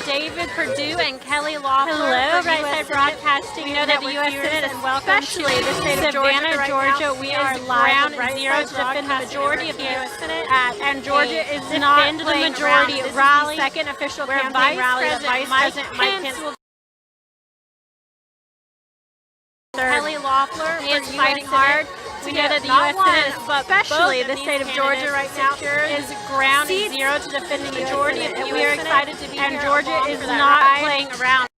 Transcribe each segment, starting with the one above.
David Perdue and Kelly Loeffler. Hello, Right Side Broadcasting. We know that the U.S. Senate is especially the state of Savannah, Georgia. We are live Ground zero Zero to defend the majority of the U.S. Senate, and Georgia is not defend the playing majority around. This is rally. the second official where campaign rally that Vice President Mike Pence will. Kelly Loeffler is for fighting US hard. We know that the U.S. Senate, but especially the state of Georgia right now, is ground zero to defend the majority of the U.S. We are Senate, excited to be and here Georgia along is for that not ride. playing around.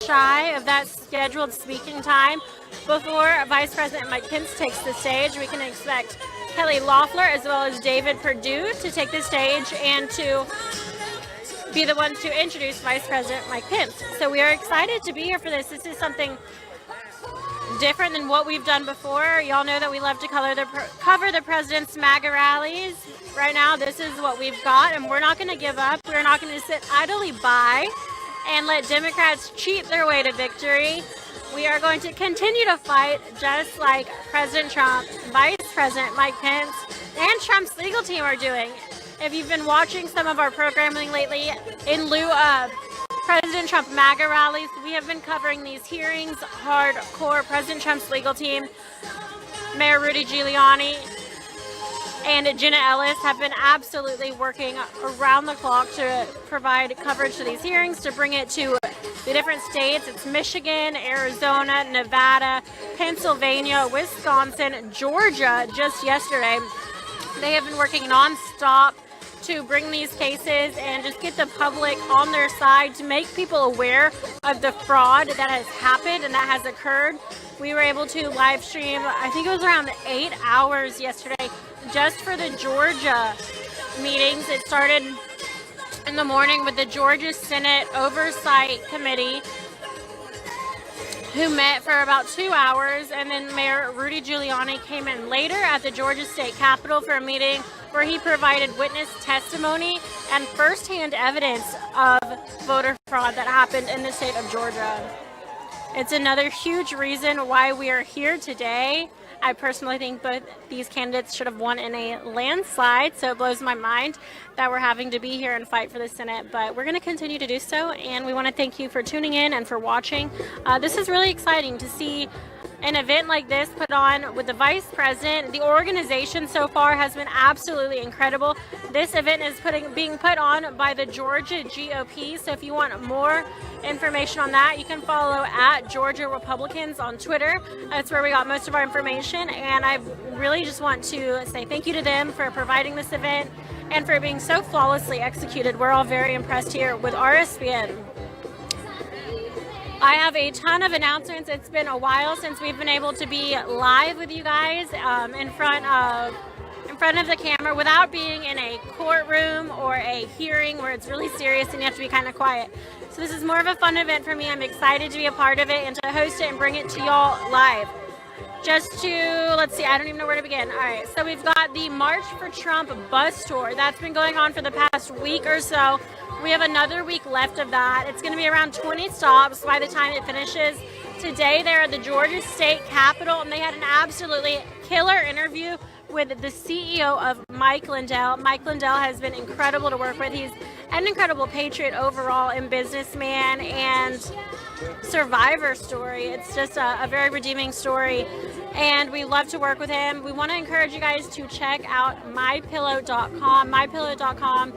Shy of that scheduled speaking time before Vice President Mike Pence takes the stage. We can expect Kelly Loeffler as well as David Perdue to take the stage and to be the ones to introduce Vice President Mike Pence. So we are excited to be here for this. This is something different than what we've done before. Y'all know that we love to cover the president's MAGA rallies. Right now, this is what we've got, and we're not going to give up. We're not going to sit idly by and let Democrats cheat their way to victory. We are going to continue to fight just like President Trump, Vice President Mike Pence, and Trump's legal team are doing. If you've been watching some of our programming lately, in lieu of President Trump MAGA rallies, we have been covering these hearings hardcore. President Trump's legal team, Mayor Rudy Giuliani, and Jenna Ellis have been absolutely working around the clock to provide coverage to these hearings, to bring it to the different states. It's Michigan, Arizona, Nevada, Pennsylvania, Wisconsin, Georgia. Just yesterday, they have been working nonstop to bring these cases and just get the public on their side, to make people aware of the fraud that has happened and that has occurred. We were able to live stream, I think it was around 8 hours yesterday, just for the Georgia meetings. It started in the morning with the Georgia Senate Oversight Committee, who met for about 2 hours, and then Mayor Rudy Giuliani came in later at the Georgia State Capitol for a meeting where he provided witness testimony and firsthand evidence of voter fraud that happened in the state of Georgia. It's another huge reason why we are here today. I personally think both these candidates should have won in a landslide, so it blows my mind that we're having to be here and fight for the Senate, but we're going to continue to do so, and we want to thank you for tuning in and for watching. This is really exciting to see an event like this put on with the Vice President. The organization so far has been absolutely incredible. This event is being put on by the Georgia GOP, so if you want more information on that, you can follow at Georgia Republicans on Twitter. That's where we got most of our information, and I really just want to say thank you to them for providing this event and for being so flawlessly executed. We're all very impressed here with RSBN. I have a ton of announcements. It's been a while since we've been able to be live with you guys in front of the camera without being in a courtroom or a hearing where it's really serious and you have to be kind of quiet. So this is more of a fun event for me. I'm excited to be a part of it and to host it and bring it to y'all live. Just to, let's see, I don't even know where to begin. All right, so we've got the March for Trump bus tour. That's been going on for the past week or so. We have another week left of that. It's going to be around 20 stops by the time it finishes. Today they're at the Georgia State Capitol, and they had an absolutely killer interview with the CEO of Mike Lindell. Mike Lindell has been incredible to work with. He's an incredible patriot overall and businessman and survivor story. It's just a very redeeming story, and we love to work with him. We want to encourage you guys to check out mypillow.com. mypillow.com.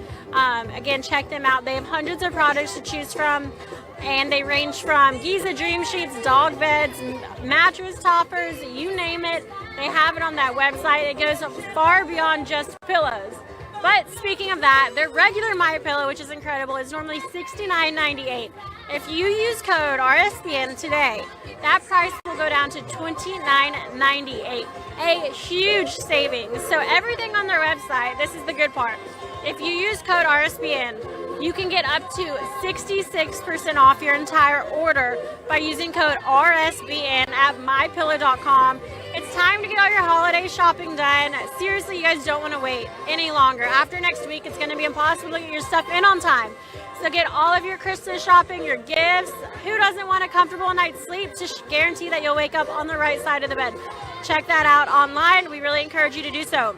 Again, check them out. They have hundreds of products to choose from, and they range from Giza Dream Sheets, dog beds, mattress toppers, you name it. They have it on that website. It goes far beyond just pillows. But speaking of that, their regular MyPillow, which is incredible, is normally $69.98. If you use code RSBN today, that price will go down to $29.98. A huge savings. So everything on their website, this is the good part. If you use code RSBN, you can get up to 66% off your entire order by using code RSBN at mypillow.com. It's time to get all your holiday shopping done. Seriously, you guys don't want to wait any longer. After next week, it's going to be impossible to get your stuff in on time. So get all of your Christmas shopping, your gifts. Who doesn't want a comfortable night's sleep to guarantee that you'll wake up on the right side of the bed? Check that out online. We really encourage you to do so.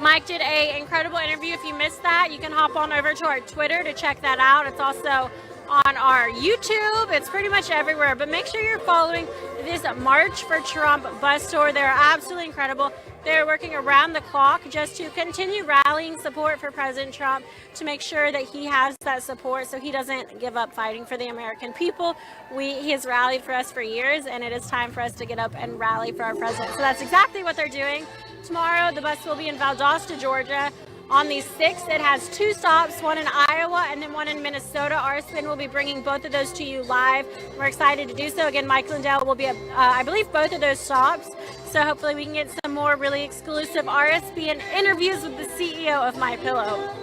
Mike did an incredible interview. If you missed that, you can hop on over to our Twitter to check that out. It's also on our YouTube. It's pretty much everywhere. But make sure you're following this March for Trump bus tour. They're absolutely incredible. They're working around the clock just to continue rallying support for President Trump to make sure that he has that support so he doesn't give up fighting for the American people. He has rallied for us for years, and it is time for us to get up and rally for our president. So that's exactly what they're doing. Tomorrow, the bus will be in Valdosta, Georgia. On the 6th, it has 2 stops, one in Iowa and then one in Minnesota. Our spin will be bringing both of those to you live. We're excited to do so. Again, Mike Lindell will be at, I believe, both of those stops. So hopefully we can get some more really exclusive RSP and interviews with the CEO of MyPillow.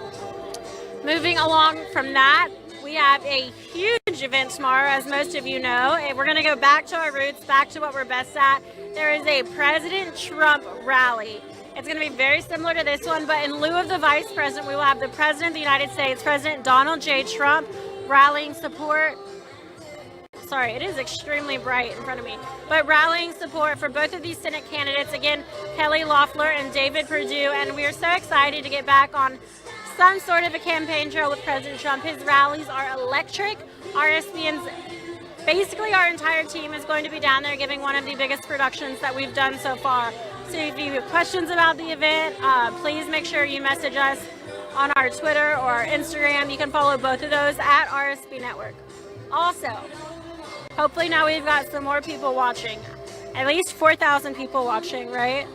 Moving along from that, we have a huge event tomorrow, as most of you know. And we're going to go back to our roots, back to what we're best at. There is a President Trump rally. It's going to be very similar to this one, but in lieu of the vice president, we will have the president of the United States, President Donald J. Trump, rallying support. Sorry, it is extremely bright in front of me. But rallying support for both of these Senate candidates, again, Kelly Loeffler and David Perdue. And we are so excited to get back on some sort of a campaign trail with President Trump. His rallies are electric. RSBN's basically our entire team is going to be down there giving one of the biggest productions that we've done so far. So if you have questions about the event, please make sure you message us on our Twitter or our Instagram. You can follow both of those at RSB Network. Also, hopefully now we've got some more people watching. At least 4,000 people watching, right?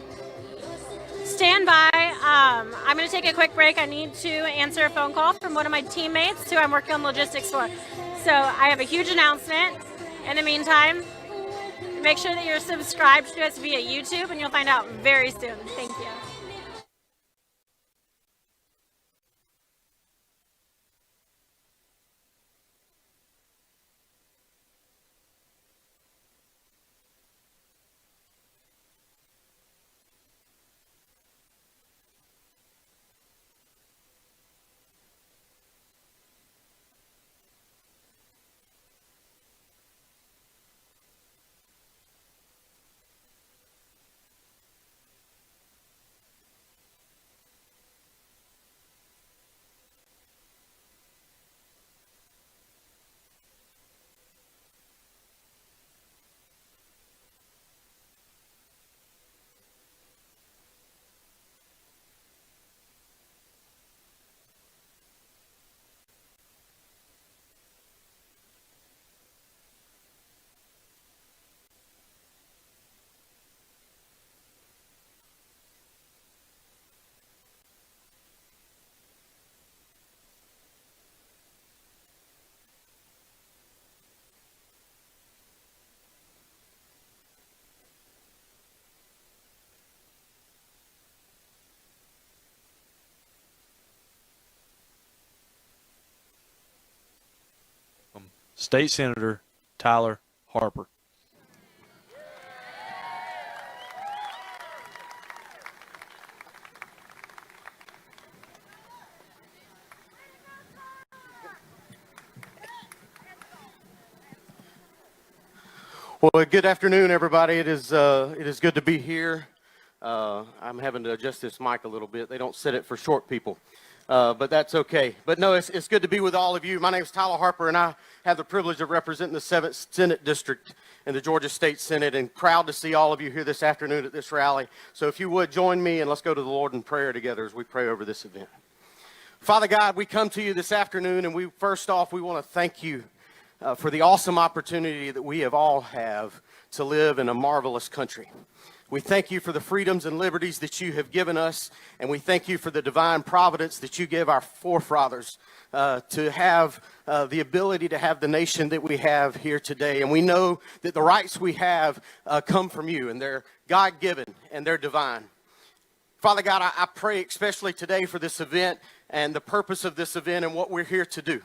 Stand by. I'm going to take a quick break. I need to answer a phone call from one of my teammates who I'm working on logistics for. So I have a huge announcement. In the meantime, make sure that you're subscribed to us via YouTube, and you'll find out very soon. Thank you. State Senator Tyler Harper. Well, good afternoon, everybody. It is good to be here. I'm having to adjust this mic a little bit. They don't set it for short people, but that's okay. But no, it's good to be with all of you. My name is Tyler Harper, and I have the privilege of representing the 7th Senate District in the Georgia State Senate, and proud to see all of you here this afternoon at this rally. So if you would, join me, and let's go to the Lord in prayer together as we pray over this event. Father God, we come to you this afternoon, and we want to thank you for the awesome opportunity that we all have to live in a marvelous country. We thank you for the freedoms and liberties that you have given us, and we thank you for the divine providence that you give our forefathers to have the ability to have the nation that we have here today. And we know that the rights we have come from you, and they're God-given and they're divine. Father God, I pray especially today for this event and the purpose of this event and what we're here to do.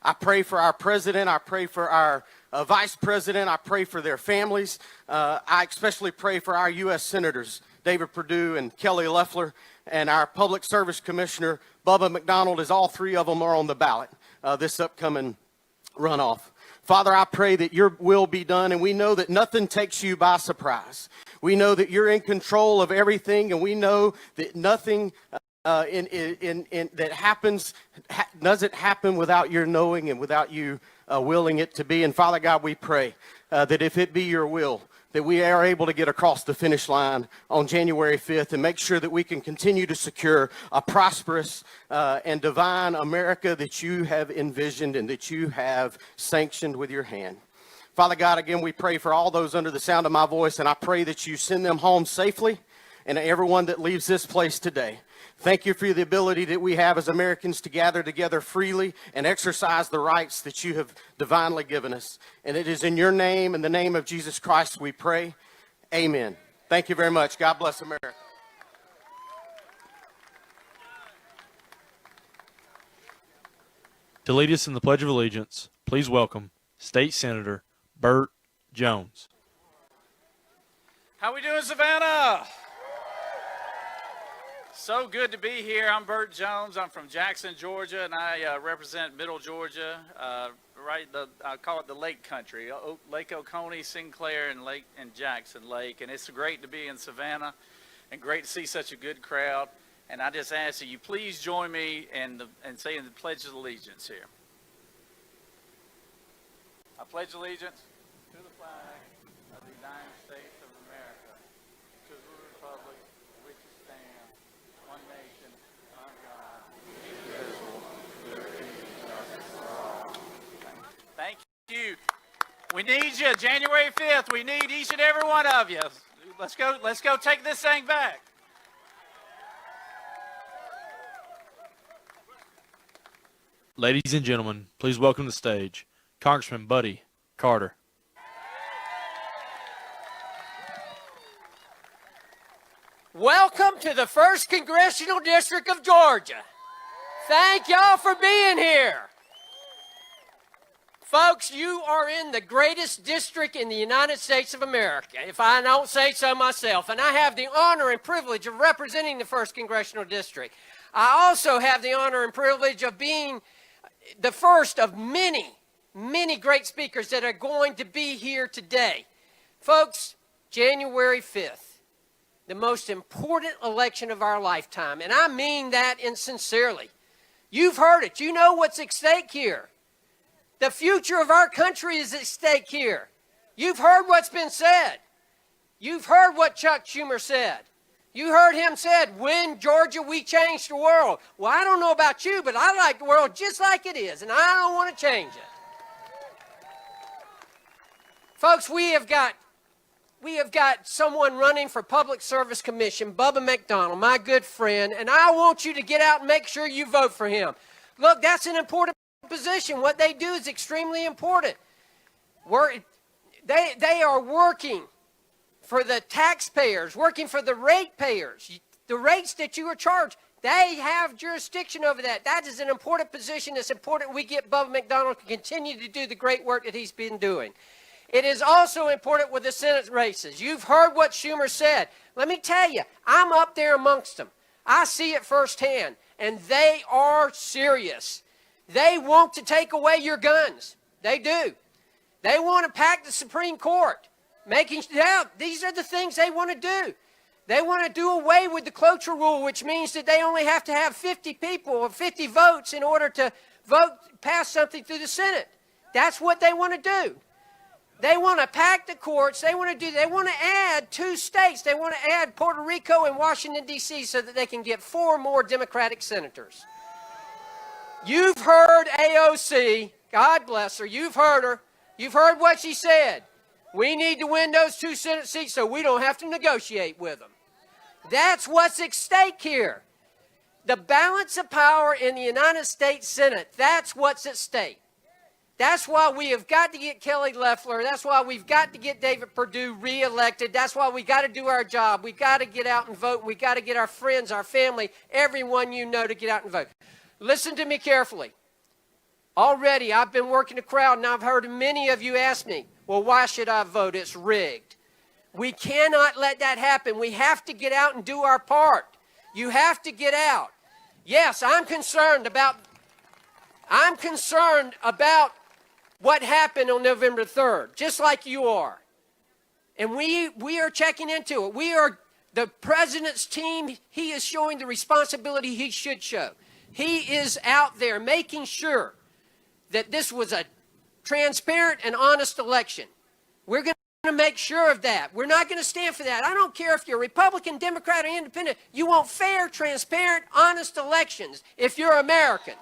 I pray for our president. I pray for our vice president. I pray for their families. I especially pray for our U.S. senators, David Perdue and Kelly Loeffler, and our public service commissioner, Bubba McDonald, as all three of them are on the ballot this upcoming runoff. Father, I pray that your will be done, and we know that nothing takes you by surprise. We know that you're in control of everything, and we know that nothing that happens doesn't happen without your knowing and without you willing it to be. And Father God, we pray that if it be your will, that we are able to get across the finish line on January 5th and make sure that we can continue to secure a prosperous and divine America that you have envisioned and that you have sanctioned with your hand. Father God, again, we pray for all those under the sound of my voice, and I pray that you send them home safely, and everyone that leaves this place today. Thank you for the ability that we have as Americans to gather together freely and exercise the rights that you have divinely given us. And it is in your name, in the name of Jesus Christ, we pray. Amen. Thank you very much. God bless America. To lead us in the Pledge of Allegiance, please welcome State Senator Burt Jones. How we doing, Savannah? So good to be here. I'm Burt Jones. I'm from Jackson, Georgia, and I represent Middle Georgia. I call it the Lake Country: Lake Oconee, Sinclair, and Jackson Lake. And it's great to be in Savannah, and great to see such a good crowd. And I just ask that you please join me in saying the Pledge of Allegiance here. I pledge allegiance to the flag of the United States of America, to the republic for which it stands, one nation, under God, indivisible, with liberty and justice for all. Thank you. We need you. January 5th, we need each and every one of you. Let's go take this thing back. Ladies and gentlemen, please welcome to the stage Congressman Buddy Carter. Welcome to the 1st Congressional District of Georgia. Thank y'all for being here. Folks, you are in the greatest district in the United States of America, if I don't say so myself. And I have the honor and privilege of representing the 1st Congressional District. I also have the honor and privilege of being the first of many great speakers that are going to be here today. Folks, January 5th, the most important election of our lifetime, and I mean that sincerely. You've heard it. You know what's at stake here. The future of our country is at stake here. You've heard what's been said. You've heard what Chuck Schumer said. You heard him said, "Win Georgia, we change the world." Well, I don't know about you, but I like the world just like it is, and I don't want to change it. Folks, we have got someone running for Public Service Commission, Bubba McDonald, my good friend, and I want you to get out and make sure you vote for him. Look, that's an important position. What they do is extremely important. They are working for the taxpayers, working for the ratepayers. The rates that you are charged, they have jurisdiction over that. That is an important position. It's important we get Bubba McDonald to continue to do the great work that he's been doing. It is also important with the Senate races. You've heard what Schumer said. Let me tell you, I'm up there amongst them. I see it firsthand, and they are serious. They want to take away your guns. They do. They want to pack the Supreme Court. These are the things they want to do. They want to do away with the cloture rule, which means that they only have to have 50 people or 50 votes in order to pass something through the Senate. That's what they want to do. They want to pack the courts. They want to add 2 states. They want to add Puerto Rico and Washington, D.C. so that they can get 4 more Democratic senators. You've heard AOC. God bless her. You've heard her. You've heard what she said. We need to win those 2 Senate seats so we don't have to negotiate with them. That's what's at stake here. The balance of power in the United States Senate, that's what's at stake. That's why we have got to get Kelly Loeffler. That's why we've got to get David Perdue reelected. That's why we got to do our job. We've got to get out and vote. We've got to get our friends, our family, everyone you know to get out and vote. Listen to me carefully. Already, I've been working the crowd, and I've heard many of you ask me, well, why should I vote? It's rigged. We cannot let that happen. We have to get out and do our part. You have to get out. Yes, I'm concerned about what happened on November 3rd, just like you are. And we are checking into it. We are the president's team. He is showing the responsibility he should show. He is out there making sure that this was a transparent and honest election. We're going to make sure of that. We're not going to stand for that. I don't care if you're Republican, Democrat, or Independent. You want fair, transparent, honest elections if you're American.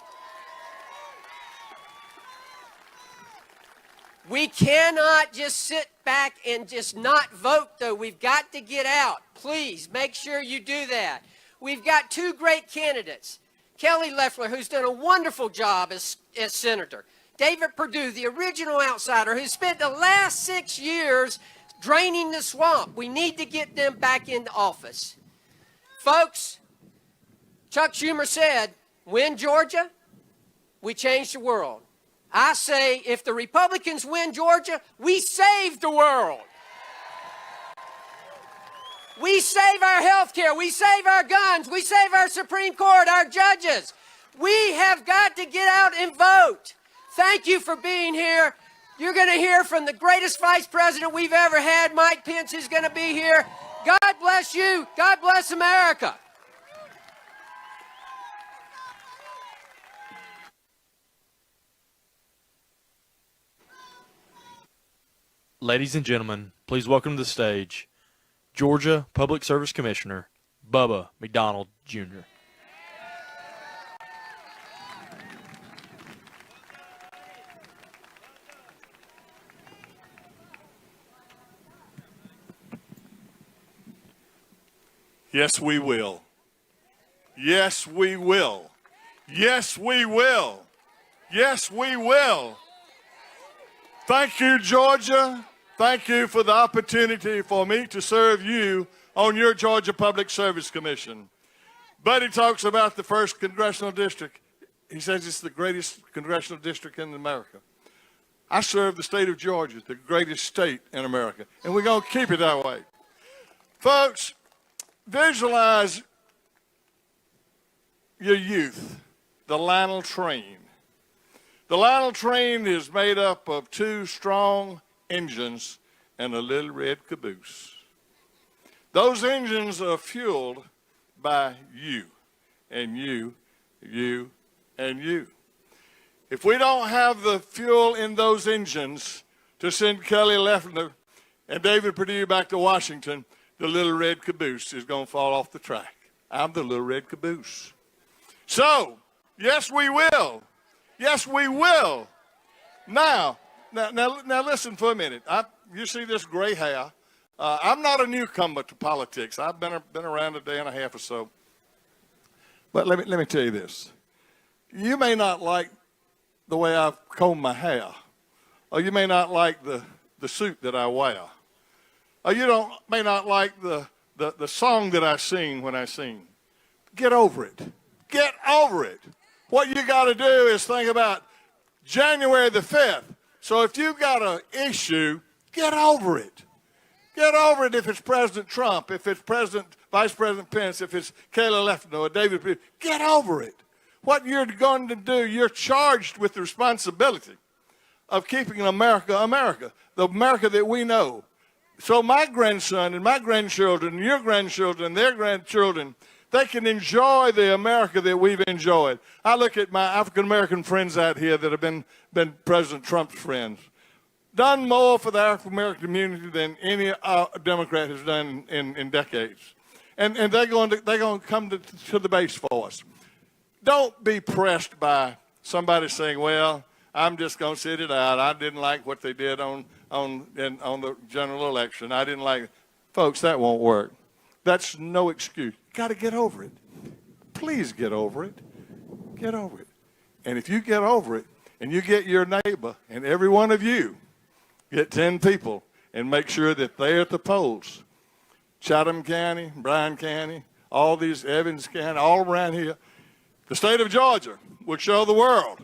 We cannot just sit back and just not vote, though. We've got to get out. Please make sure you do that. We've got two great candidates. Kelly Loeffler, who's done a wonderful job as senator. David Perdue, the original outsider, who spent the last 6 years draining the swamp. We need to get them back into office. Folks, Chuck Schumer said, win Georgia, we change the world. I say, if the Republicans win Georgia, we save the world. We save our health care. We save our guns. We save our Supreme Court, our judges. We have got to get out and vote. Thank you for being here. You're going to hear from the greatest vice president we've ever had. Mike Pence is going to be here. God bless you. God bless America. Ladies and gentlemen, please welcome to the stage Georgia Public Service Commissioner Bubba McDonald, Jr. Yes, we will. Yes, we will. Yes, we will. Yes, we will. Thank you, Georgia. Thank you for the opportunity for me to serve you on your Georgia Public Service Commission. Buddy talks about the 1st Congressional District. He says it's the greatest congressional district in America. I serve the state of Georgia, the greatest state in America, and we're going to keep it that way. Folks, visualize your youth, the Lionel train. The Lionel train is made up of 2 strong engines and a little red caboose. Those engines are fueled by you, and you, and you. If we don't have the fuel in those engines to send Kelly Loeffler and David Perdue back to Washington, the little red caboose is going to fall off the track. I'm the little red caboose. So, yes, we will. Yes, we will. Now listen for a minute. You see this gray hair. I'm not a newcomer to politics. I've been around a day and a half or so. But let me tell you this. You may not like the way I've combed my hair, or you may not like the suit that I wear, or you may not like the song that I sing when I sing. Get over it. Get over it. What you got to do is think about January the 5th. So if you've got an issue, get over it. Get over it if it's President Trump, if it's Vice President Pence, if it's Kayla Loeffler or David Perdue. Get over it. What you're going to do, you're charged with the responsibility of keeping America, America, the America that we know. So my grandson and my grandchildren, and your grandchildren, and their grandchildren, they can enjoy the America that we've enjoyed. I look at my African-American friends out here that have been President Trump's friends. Done more for the African-American community than any Democrat has done in decades. And they're going to come to the base for us. Don't be pressed by somebody saying, well, I'm just going to sit it out. I didn't like what they did on the general election. I didn't like it. Folks, that won't work. That's no excuse. Got to get over it. Please get over it. Get over it. And if you get over it and you get your neighbor and every one of you get 10 people and make sure that they're at the polls, Chatham County, Bryan County, all these Evans County, all around here, the state of Georgia will show the world.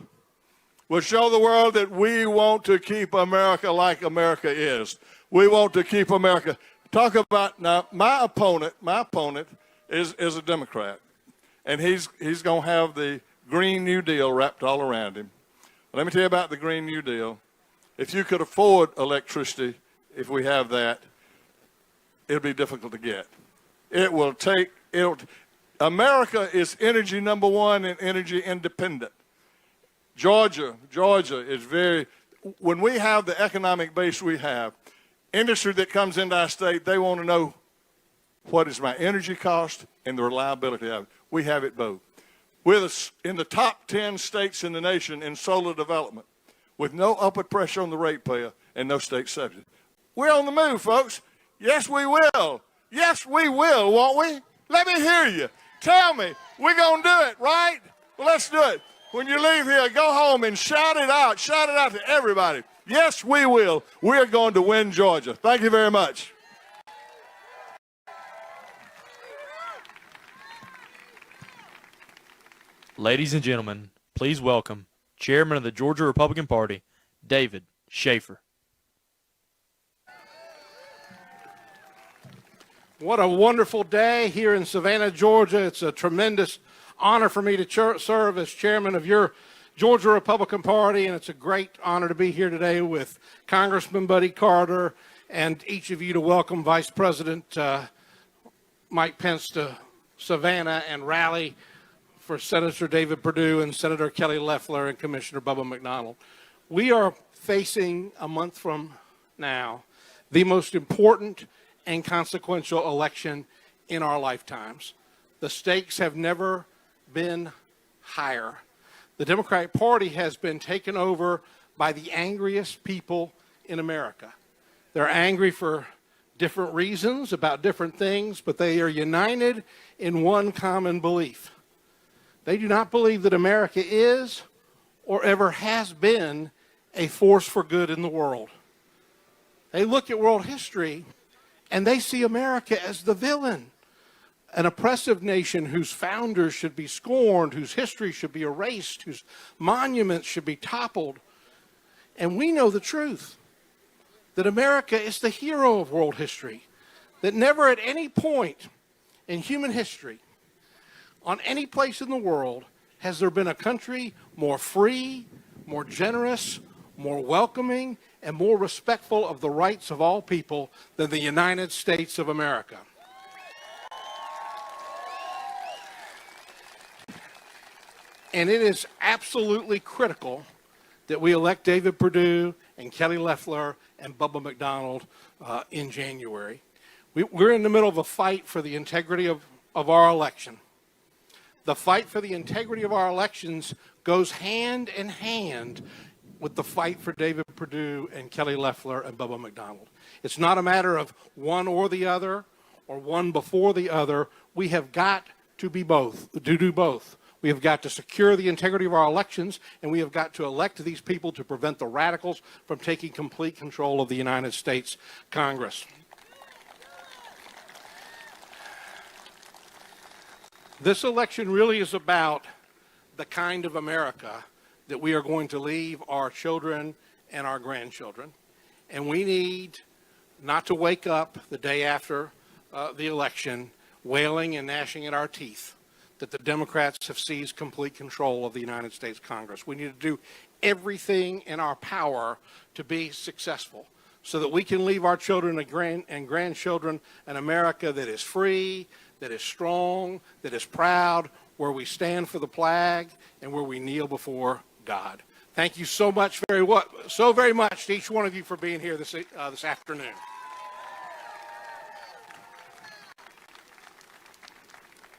Will show the world that we want to keep America like America is. We want to keep America. Talk about, now, my opponent is a Democrat, and he's going to have the Green New Deal wrapped all around him. Let me tell you about the Green New Deal. If you could afford electricity, if we have that, it'll be difficult to get. America is energy number one and energy independent. Georgia is when we have the economic base we have, industry that comes into our state, they want to know what is my energy cost and the reliability of it. We have it both. We're in the top 10 states in the nation in solar development with no upward pressure on the ratepayer and no state subsidy. We're on the move, folks. Yes, we will. Yes, we will, won't we? Let me hear you. Tell me, we're going to do it, right? Well, let's do it. When you leave here, go home and shout it out. Shout it out to everybody. Yes, we will. We're going to win Georgia. Thank you very much. Ladies and gentlemen, please welcome Chairman of the Georgia Republican Party, David Schaefer. What a wonderful day here in Savannah, Georgia. It's a tremendous honor for me to serve as chairman of your Georgia Republican Party, and it's a great honor to be here today with Congressman Buddy Carter and each of you to welcome Vice President Mike Pence to Savannah and rally for Senator David Perdue and Senator Kelly Loeffler and Commissioner Bubba McDonald. We are facing, a month from now, the most important and consequential election in our lifetimes. The stakes have never been higher. The Democratic Party has been taken over by the angriest people in America. They're angry for different reasons about different things, but they are united in one common belief. They do not believe that America is or ever has been a force for good in the world. They look at world history and they see America as the villain, an oppressive nation whose founders should be scorned, whose history should be erased, whose monuments should be toppled. And we know the truth, that America is the hero of world history, that never at any point in human history, on any place in the world, has there been a country more free, more generous, more welcoming, and more respectful of the rights of all people than the United States of America. And it is absolutely critical that we elect David Perdue and Kelly Loeffler and Bubba McDonald in January. We're in the middle of a fight for the integrity of our election. The fight for the integrity of our elections goes hand in hand with the fight for David Perdue and Kelly Loeffler and Bubba McDonald. It's not a matter of one or the other or one before the other. We have got to be both, to do both. We have got to secure the integrity of our elections, and we have got to elect these people to prevent the radicals from taking complete control of the United States Congress. This election really is about the kind of America that we are going to leave our children and our grandchildren. And we need not to wake up the day after the election wailing and gnashing at our teeth that the Democrats have seized complete control of the United States Congress. We need to do everything in our power to be successful so that we can leave our children and grandchildren an America that is free, that is strong, that is proud, where we stand for the flag and where we kneel before God. Thank you so very much to each one of you for being here this afternoon.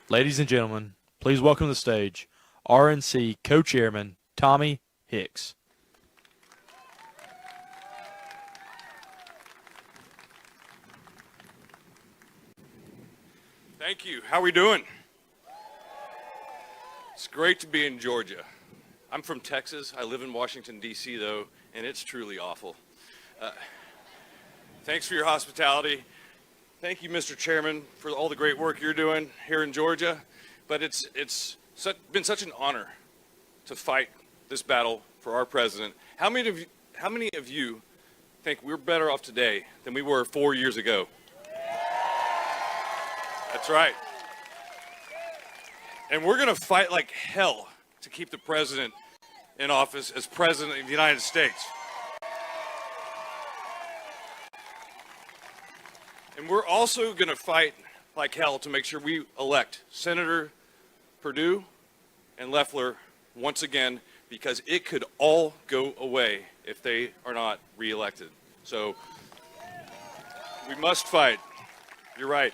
Ladies and gentlemen, please welcome to the stage RNC co-chairman Tommy Hicks. Thank you. How are we doing? It's great to be in Georgia. I'm from Texas. I live in Washington, D.C., though, and it's truly awful. Thanks for your hospitality. Thank you, Mr. Chairman, for all the great work you're doing here in Georgia. But it's been such an honor to fight this battle for our president. How many of you think we're better off today than we were 4 years ago? That's right. And we're going to fight like hell to keep the president in office as president of the United States. And we're also going to fight like hell to make sure we elect Senator Perdue and Loeffler once again, because it could all go away if they are not reelected. So we must fight. You're right.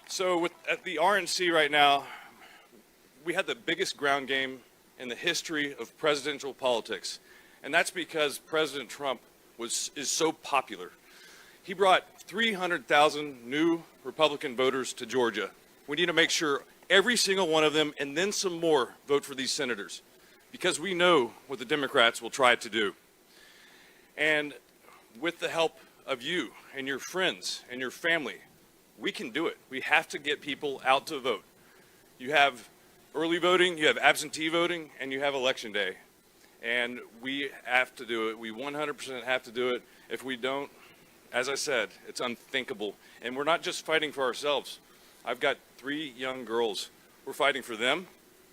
So at the RNC right now, we had the biggest ground game in the history of presidential politics. And that's because President Trump is so popular. He brought 300,000 new Republican voters to Georgia. We need to make sure every single one of them, and then some more, vote for these senators, because we know what the Democrats will try to do. And with the help of you and your friends and your family, we can do it. We have to get people out to vote. You have early voting, you have absentee voting, and you have election day. And we have to do it. We 100% have to do it. If we don't, as I said, it's unthinkable. And we're not just fighting for ourselves. I've got 3 young girls. We're fighting for them,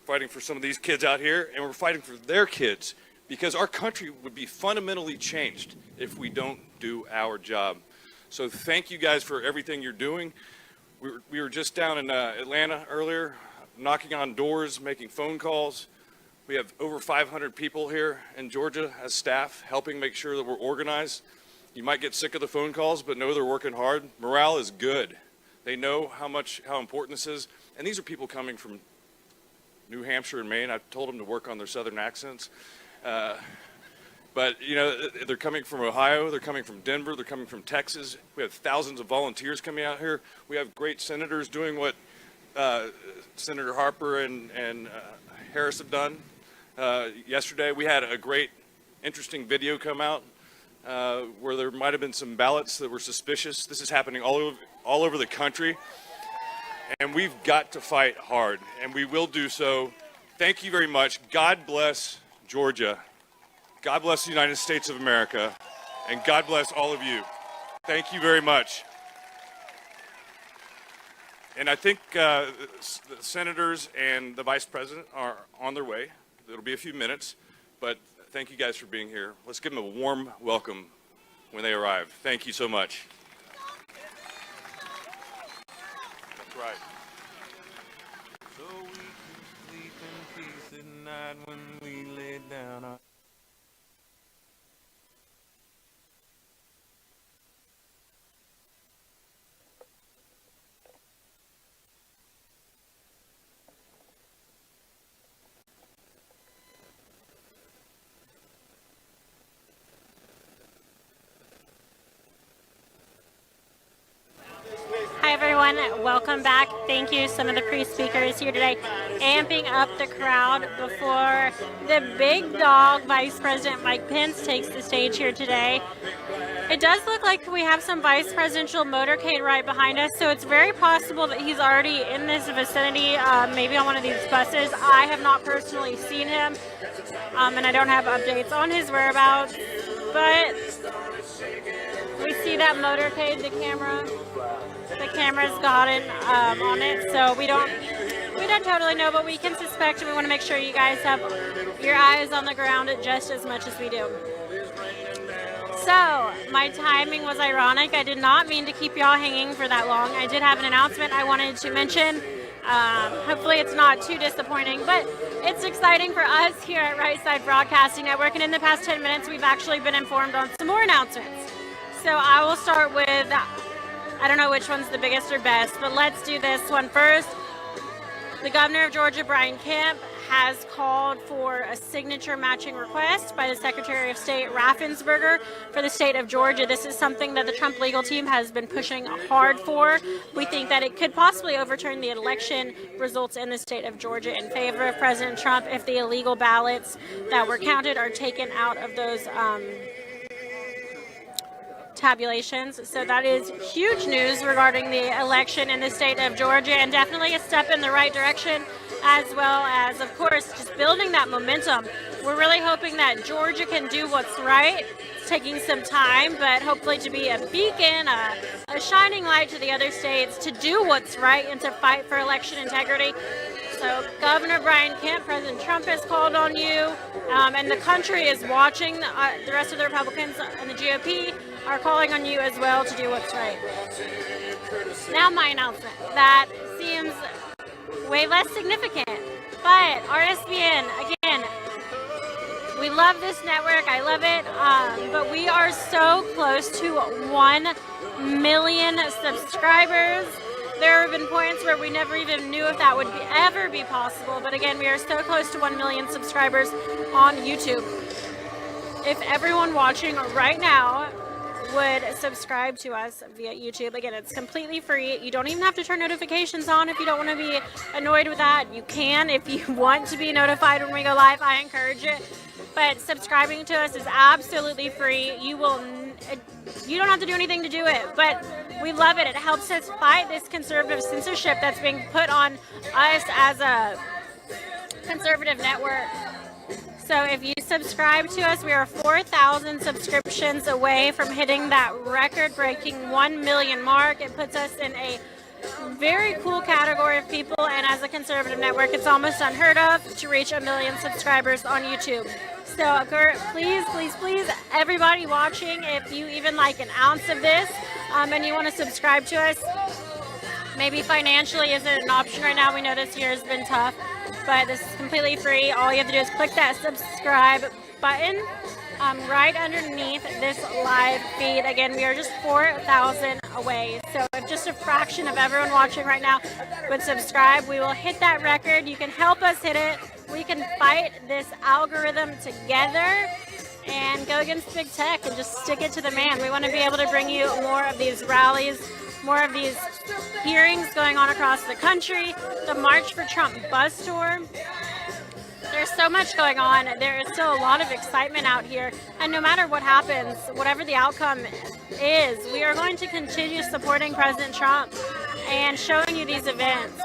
fighting for some of these kids out here, and we're fighting for their kids, because our country would be fundamentally changed if we don't do our job. So thank you guys for everything you're doing. We were just down in Atlanta earlier, knocking on doors, making phone calls. We have over 500 people here in Georgia as staff helping make sure that we're organized. You might get sick of the phone calls, but know they're working hard. Morale is good. They know how important this is. And these are people coming from New Hampshire and Maine. I've told them to work on their southern accents. But, you know, they're coming from Ohio, they're coming from Denver, they're coming from Texas. We have thousands of volunteers coming out here. We have great senators doing what Senator Harper and Harris have done. Yesterday, we had a great, interesting video come out where there might have been some ballots that were suspicious. This is happening all over the country. And we've got to fight hard, and we will do so. Thank you very much. God bless Georgia. God bless the United States of America, and God bless all of you. Thank you very much. And I think the senators and the vice president are on their way. It'll be a few minutes, but thank you guys for being here. Let's give them a warm welcome when they arrive. Thank you so much. That's right. So we can sleep in peace at night when we lay down our Hi, everyone. Welcome back. Thank you, some of the pre-speakers here today, amping up the crowd before the big dog, Vice President Mike Pence, takes the stage here today. It does look like we have some vice presidential motorcade right behind us, so it's very possible that he's already in this vicinity, maybe on one of these buses. I have not personally seen him, and I don't have updates on his whereabouts, but we see that motorcade, the camera's got it on it, so we don't totally know, but we can suspect, and we want to make sure you guys have your eyes on the ground just as much as we do. So, my timing was ironic. I did not mean to keep y'all hanging for that long. I did have an announcement I wanted to mention. Hopefully it's not too disappointing, but it's exciting for us here at Right Side Broadcasting Network, and in the past 10 minutes we've actually been informed on some more announcements. So I will start with, I don't know which one's the biggest or best, but let's do this one first. The governor of Georgia, Brian Kemp, has called for a signature matching request by the Secretary of State Raffensperger for the state of Georgia. This is something that the Trump legal team has been pushing hard for. We think that it could possibly overturn the election results in the state of Georgia in favor of President Trump if the illegal ballots that were counted are taken out of those tabulations. So that is huge news regarding the election in the state of Georgia, and definitely a step in the right direction, as well as, of course, just building that momentum. We're really hoping that Georgia can do what's right. It's taking some time, but hopefully to be a beacon, a shining light to the other states to do what's right and to fight for election integrity. So Governor Brian Kemp, President Trump has called on you, and the country is watching. The rest of the Republicans and the GOP are calling on you as well to do what's right. Now my announcement. That seems way less significant, but RSBN, again, we love this network. I love it, but we are so close to 1 million subscribers. There have been points where we never even knew if that would ever be possible, but again, we are so close to 1 million subscribers on YouTube. If everyone watching right now would subscribe to us via YouTube, again, it's completely free. You don't even have to turn notifications on if you don't want to be annoyed with that. You can if you want to be notified when we go live. I encourage it. But subscribing to us is absolutely free. You don't have to do anything to do it, but we love it. It helps us fight this conservative censorship that's being put on us as a conservative network. So if you subscribe to us, we are 4,000 subscriptions away from hitting that record-breaking 1 million mark. It puts us in a very cool category of people, and as a conservative network, it's almost unheard of to reach 1 million subscribers on YouTube. So please, please, please, everybody watching, if you even like an ounce of this and you want to subscribe to us, maybe financially isn't an option right now. We know this year has been tough, but this is completely free. All you have to do is click that subscribe button right underneath this live feed. Again, we are just 4,000 away. So if just a fraction of everyone watching right now would subscribe, we will hit that record. You can help us hit it. We can fight this algorithm together and go against big tech and just stick it to the man. We want to be able to bring you more of these rallies, more of these hearings going on across the country, the March for Trump bus tour. There's so much going on. There is still a lot of excitement out here. And no matter what happens, whatever the outcome is, we are going to continue supporting President Trump and showing you these events.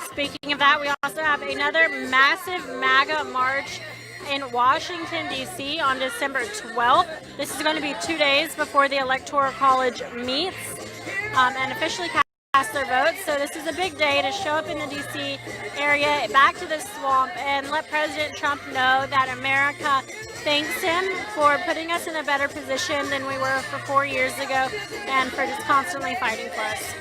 Speaking of that, we also have another massive MAGA march in Washington, D.C. on December 12th. This is going to be 2 days before the Electoral College meets and officially cast their votes. So this is a big day to show up in the D.C. area, back to the swamp, and let President Trump know that America thanks him for putting us in a better position than we were for 4 years ago and for just constantly fighting for us.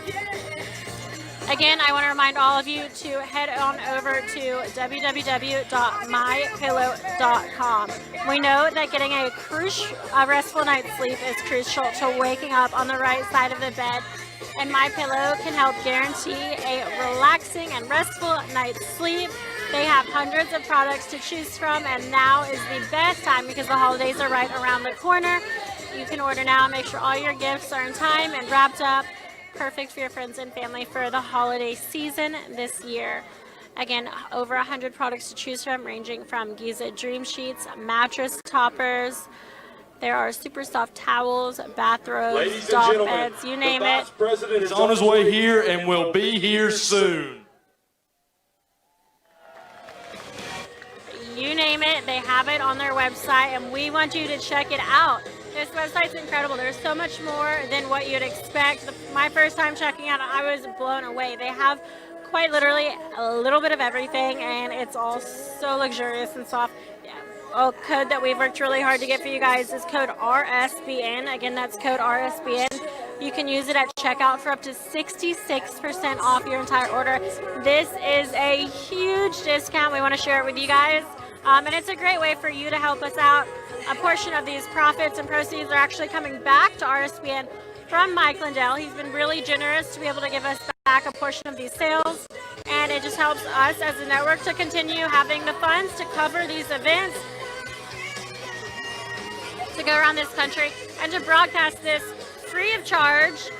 Again, I want to remind all of you to head on over to www.mypillow.com. We know that getting a restful night's sleep is crucial to waking up on the right side of the bed, and MyPillow can help guarantee a relaxing and restful night's sleep. They have hundreds of products to choose from, and now is the best time because the holidays are right around the corner. You can order now. Make sure all your gifts are in time and wrapped up. Perfect for your friends and family for the holiday season this year. Again, over 100 products to choose from, ranging from Giza Dream Sheets, mattress toppers. There are super soft towels, bathrobes, dog beds, you name it. President is on his way here and will be here soon. You name it, they have it on their website, and we want you to check it out. This website's incredible. There's so much more than what you'd expect. My first time checking out, I was blown away. They have quite literally a little bit of everything, and it's all so luxurious and soft. Yeah. A code that we've worked really hard to get for you guys is code RSBN. Again, that's code RSBN. You can use it at checkout for up to 66% off your entire order. This is a huge discount. We want to share it with you guys. And it's a great way for you to help us out. A portion of these profits and proceeds are actually coming back to RSBN from Mike Lindell. He's been really generous to be able to give us back a portion of these sales. And it just helps us as a network to continue having the funds to cover these events, to go around this country, and to broadcast this free of charge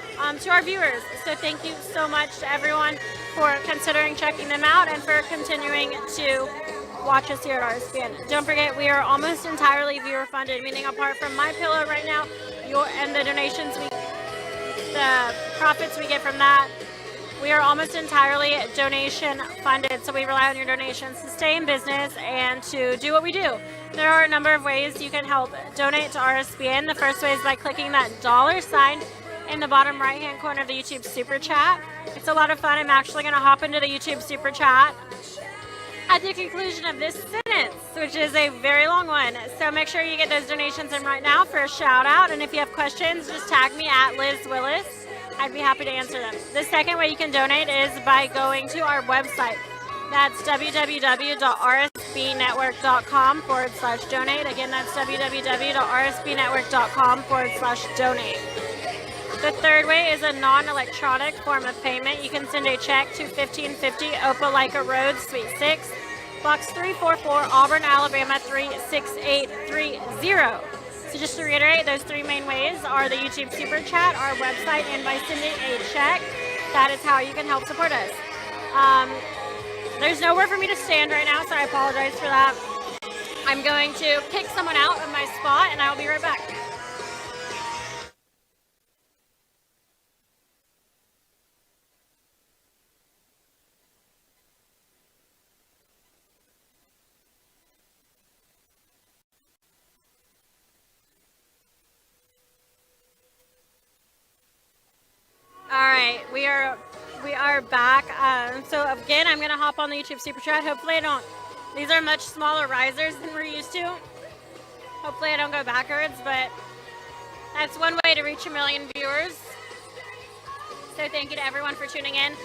to our viewers. So thank you so much to everyone for considering checking them out and for continuing to watch us here at RSBN. Don't forget, we are almost entirely viewer funded, meaning apart from MyPillow right now, and the donations, the profits we get from that, we are almost entirely donation funded. So we rely on your donations to stay in business and to do what we do. There are a number of ways you can help donate to RSBN. The first way is by clicking that $sign in the bottom right-hand corner of the YouTube Super Chat. It's a lot of fun. I'm actually going to hop into the YouTube Super Chat at the conclusion of this sentence. which is a very long one. So make sure you get those donations in right now for a shout out. And if you have questions, just tag me at Liz Willis. I'd be happy to answer them. The second way you can donate is by going to our website. That's www.rsbnetwork.com/donate. Again, that's www.rsbnetwork.com/donate. The third way is a non-electronic form of payment. You can send a check to 1550 Opelika Road, Suite 6, Box 344, Auburn, Alabama 36830. So just to reiterate, those three main ways are the YouTube Super Chat, our website, and by sending a check. That is how you can help support us. There's nowhere for me to stand right now, so I apologize for that. I'm going to kick someone out of my spot, and I'll be right back. All right, we are back. So again, I'm gonna hop on the YouTube Super Chat. Hopefully I don't, these are much smaller risers than we're used to. Hopefully I don't go backwards, but that's one way to reach 1 million viewers. So thank you to everyone for tuning in.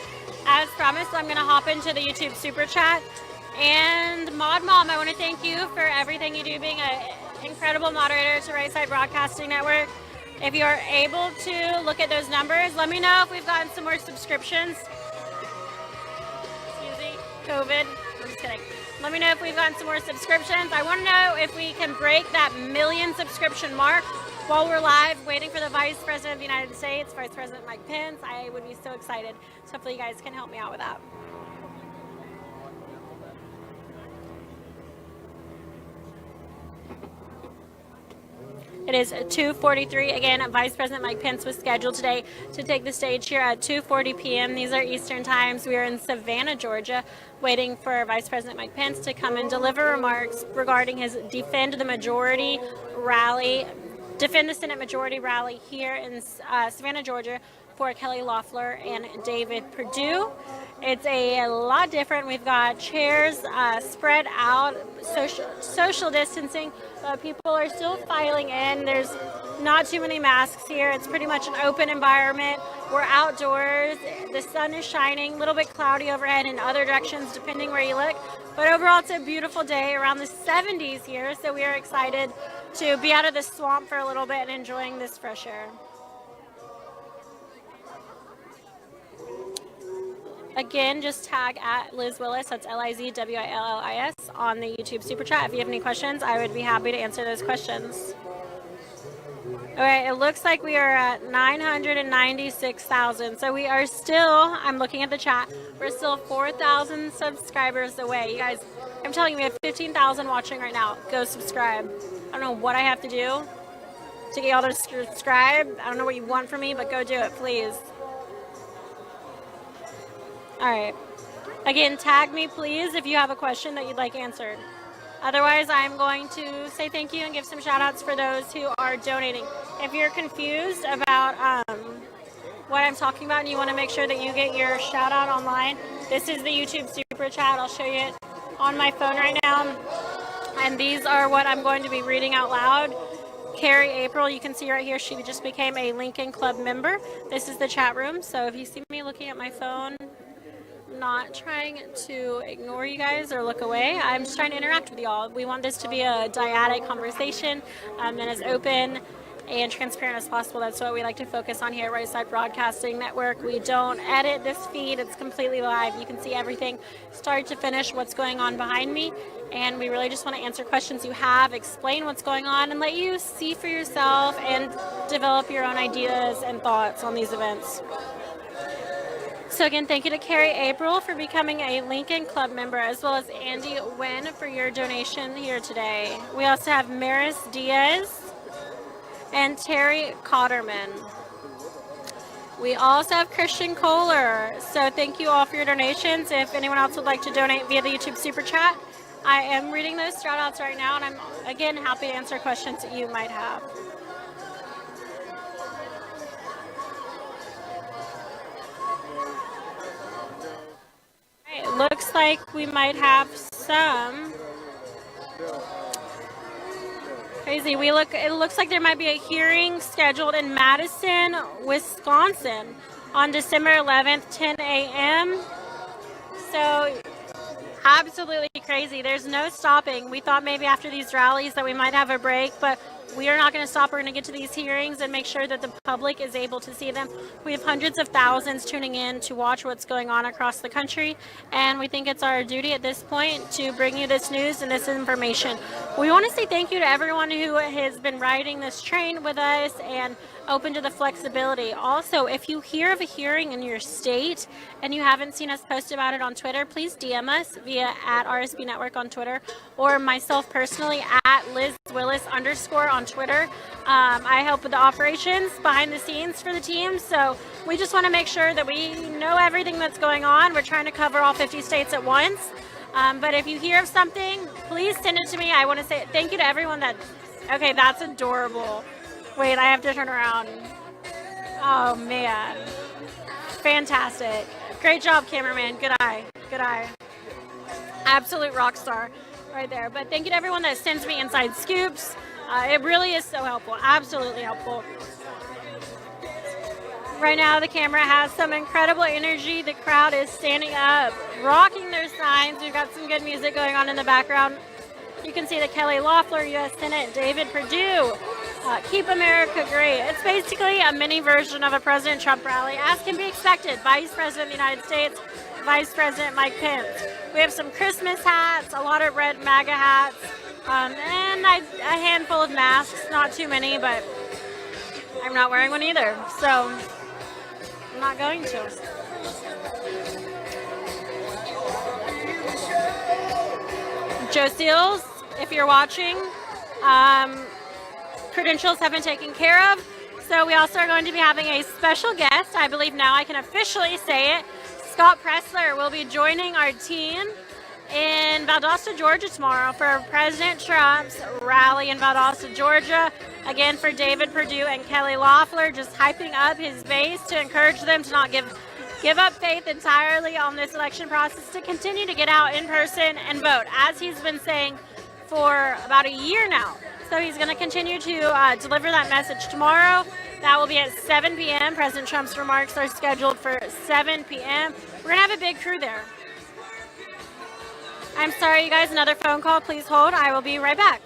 As promised, I'm gonna hop into the YouTube Super Chat. And Mod Mom, I wanna thank you for everything you do, being an incredible moderator to Right Side Broadcasting Network. If you are able to look at those numbers, let me know if we've gotten some more subscriptions. Excuse me, COVID. I'm just kidding. Let me know if we've gotten some more subscriptions. I want to know if we can break that 1 million subscription mark while we're live waiting for the Vice President of the United States, Vice President Mike Pence. I would be so excited. So hopefully you guys can help me out with that. It is 2:43. Again, Vice President Mike Pence was scheduled today to take the stage here at 2:40 p.m. These are Eastern times. We are in Savannah, Georgia, waiting for Vice President Mike Pence to come and deliver remarks regarding his Defend the Senate Majority rally here in Savannah, Georgia, for Kelly Loeffler and David Perdue. It's a lot different. We've got chairs spread out, social distancing, but people are still filing in. There's not too many masks here. It's pretty much an open environment. We're outdoors. The sun is shining, a little bit cloudy overhead in other directions, depending where you look. But overall, it's a beautiful day, around the 70s here, so we are excited to be out of the swamp for a little bit and enjoying this fresh air. Again, just tag at Liz Willis, that's LizWillis, on the YouTube Super Chat. If you have any questions, I would be happy to answer those questions. All right, it looks like we are at 996,000. So we are still, I'm looking at the chat, we're still 4,000 subscribers away. You guys, I'm telling you, we have 15,000 watching right now. Go subscribe. I don't know what I have to do to get y'all to subscribe. I don't know what you want from me, but go do it, please. All right. Again, tag me, please, if you have a question that you'd like answered. Otherwise, I'm going to say thank you and give some shout-outs for those who are donating. If you're confused about what I'm talking about and you want to make sure that you get your shout-out online, this is the YouTube Super Chat. I'll show you it on my phone right now. And these are what I'm going to be reading out loud. Carrie April, you can see right here, she just became a Lincoln Club member. This is the chat room, so if you see me looking at my phone, not trying to ignore you guys or look away. I'm just trying to interact with y'all. We want this to be a dyadic conversation and as open and transparent as possible. That's what we like to focus on here at Right Side Broadcasting Network. We don't edit this feed. It's completely live. You can see everything start to finish, what's going on behind me. And we really just want to answer questions you have, explain what's going on, and let you see for yourself and develop your own ideas and thoughts on these events. So again, thank you to Carrie April for becoming a Lincoln Club member, as well as Andy Wynn for your donation here today. We also have Maris Diaz and Terry Cotterman. We also have Christian Kohler. So thank you all for your donations. If anyone else would like to donate via the YouTube Super Chat, I am reading those shout-outs right now, and I'm, again, happy to answer questions that you might have. It looks like we might have some Crazy. It looks like there might be a hearing scheduled in Madison, Wisconsin on December 11th, 10 a.m. So absolutely crazy. There's no stopping. We thought maybe after these rallies that we might have a break, but we are not going to stop. We're going to get to these hearings and make sure that the public is able to see them. We have hundreds of thousands tuning in to watch what's going on across the country, and we think it's our duty at this point to bring you this news and this information. We want to say thank you to everyone who has been riding this train with us and open to the flexibility. Also, if you hear of a hearing in your state and you haven't seen us post about it on Twitter, please DM us via @RSB Network on Twitter, or myself personally @LizWillis_ on Twitter. I help with the operations behind the scenes for the team, so we just want to make sure that we know everything that's going on. We're trying to cover all 50 states at once. But if you hear of something, please send it to me. I want to say thank you to everyone that, okay, that's adorable. Wait, I have to turn around. Oh, man. Fantastic. Great job, cameraman. Good eye. Good eye. Absolute rock star right there. But thank you to everyone that sends me inside scoops. It really is so helpful. Absolutely helpful. Right now, the camera has some incredible energy. The crowd is standing up, rocking their signs. We've got some good music going on in the background. You can see the Kelly Loeffler, U.S. Senate, David Perdue, Keep America Great. It's basically a mini version of a President Trump rally, as can be expected. Vice President of the United States, Vice President Mike Pence. We have some Christmas hats, a lot of red MAGA hats, and a handful of masks. Not too many, but I'm not wearing one either, so I'm not going to. Joe Seals, if you're watching, credentials have been taken care of. So we also are going to be having a special guest. I believe now I can officially say it. Scott Pressler will be joining our team in Valdosta, Georgia tomorrow for President Trump's rally in Valdosta, Georgia. Again, for David Perdue and Kelly Loeffler, just hyping up his base to encourage them to not give up faith entirely on this election process, to continue to get out in person and vote, as he's been saying for about a year now. So he's going to continue to deliver that message tomorrow. That will be at 7 p.m. President Trump's remarks are scheduled for 7 p.m. We're going to have a big crew there. I'm sorry, you guys, another phone call. Please hold. I will be right back.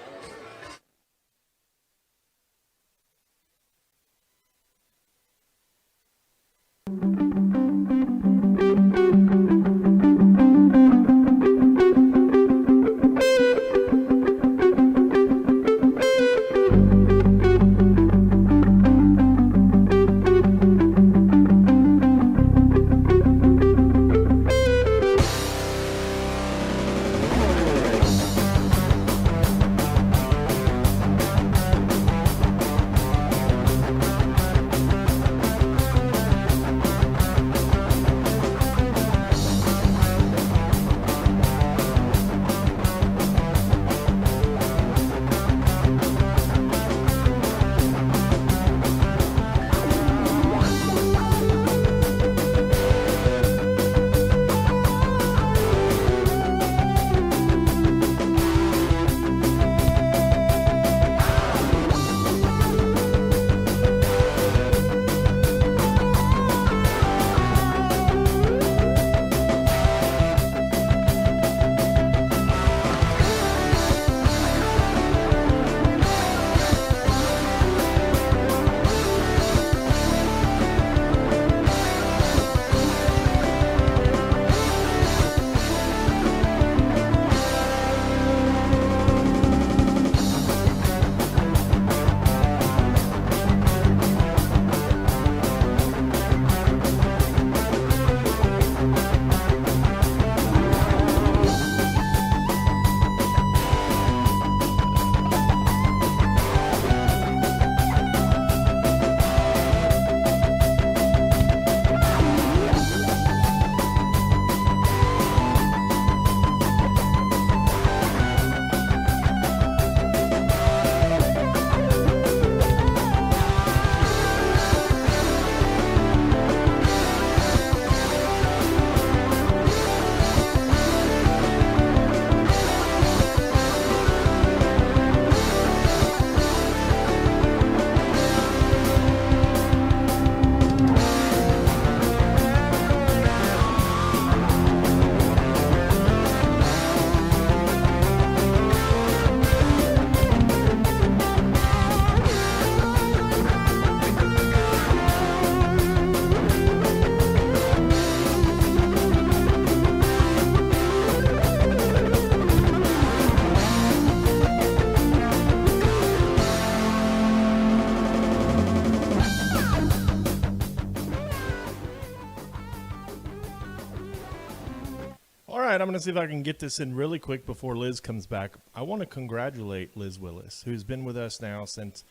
right, I'm going to see if I can get this in really quick before Liz comes back. I want to congratulate Liz Willis, who's been with us now since,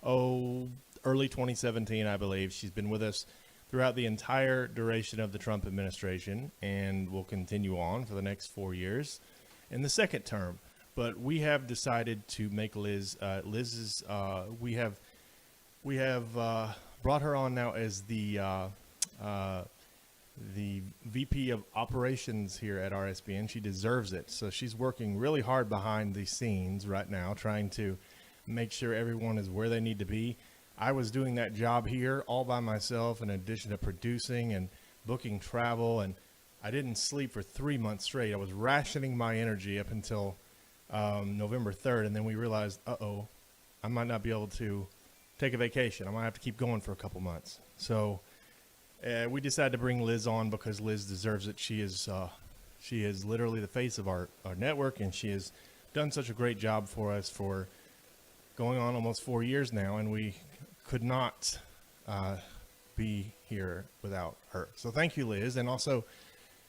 early 2017, I believe. She's been with us throughout the entire duration of the Trump administration and will continue on for the next 4 years in the second term. But we have decided to make Liz, we have brought her on now as the VP of operations here at RSBN. She deserves it. So she's working really hard behind the scenes right now, trying to make sure everyone is where they need to be. I was doing that job here all by myself in addition to producing and booking travel, and I didn't sleep for 3 months straight. I was rationing my energy up until November 3rd, and then we realized, I might not be able to take a vacation. I might have to keep going for a couple months. So we decided to bring Liz on because Liz deserves it. She is literally the face of our network, and she has done such a great job for us for going on almost 4 years now, and we could not be here without her. So thank you, Liz. And also,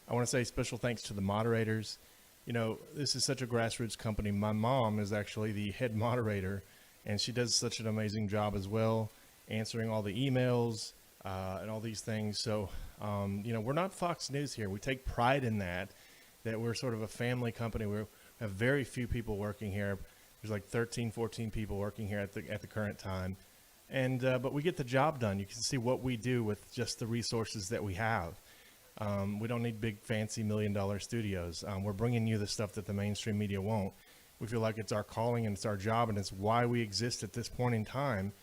I want to say special thanks to the moderators. You know, this is such a grassroots company. My mom is actually the head moderator, and she does such an amazing job as well, answering all the emails and all these things. So, you know, we're not Fox News here. We take pride in that we're sort of a family company. We have very few people working here. There's like 13, 14 people working here at the current time. And but we get the job done. You can see what we do with just the resources that we have. We don't need big, fancy $1 million studios. We're bringing you the stuff that the mainstream media won't. We feel like it's our calling and it's our job, and it's why we exist at this point in time,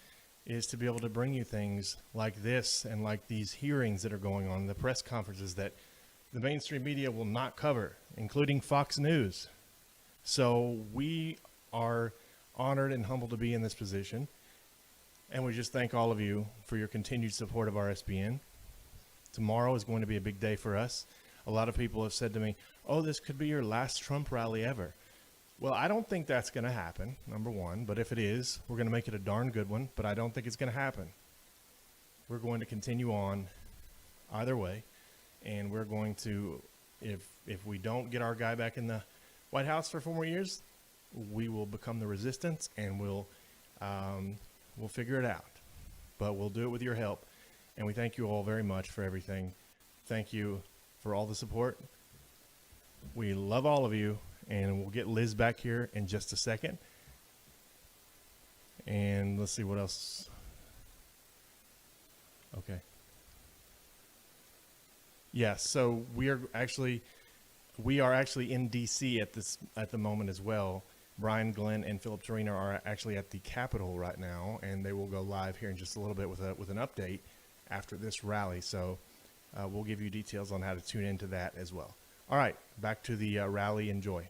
is to be able to bring you things like this and like these hearings that are going on, the press conferences that the mainstream media will not cover, including Fox News. So we are honored and humbled to be in this position. And we just thank all of you for your continued support of RSBN. Tomorrow is going to be a big day for us. A lot of people have said to me, this could be your last Trump rally ever. Well, I don't think that's going to happen, number one. But if it is, we're going to make it a darn good one. But I don't think it's going to happen. We're going to continue on either way. And we're going to, if we don't get our guy back in the White House for 4 more years, we will become the resistance, and we'll figure it out. But we'll do it with your help. And we thank you all very much for everything. Thank you for all the support. We love all of you. And we'll get Liz back here in just a second. And let's see what else. Okay. Yes, so we are actually in DC at the moment as well. Brian, Glenn, and Philip Torino are actually at the Capitol right now, and they will go live here in just a little bit with an update after this rally. So we'll give you details on how to tune into that as well. All right, back to the rally. Enjoy.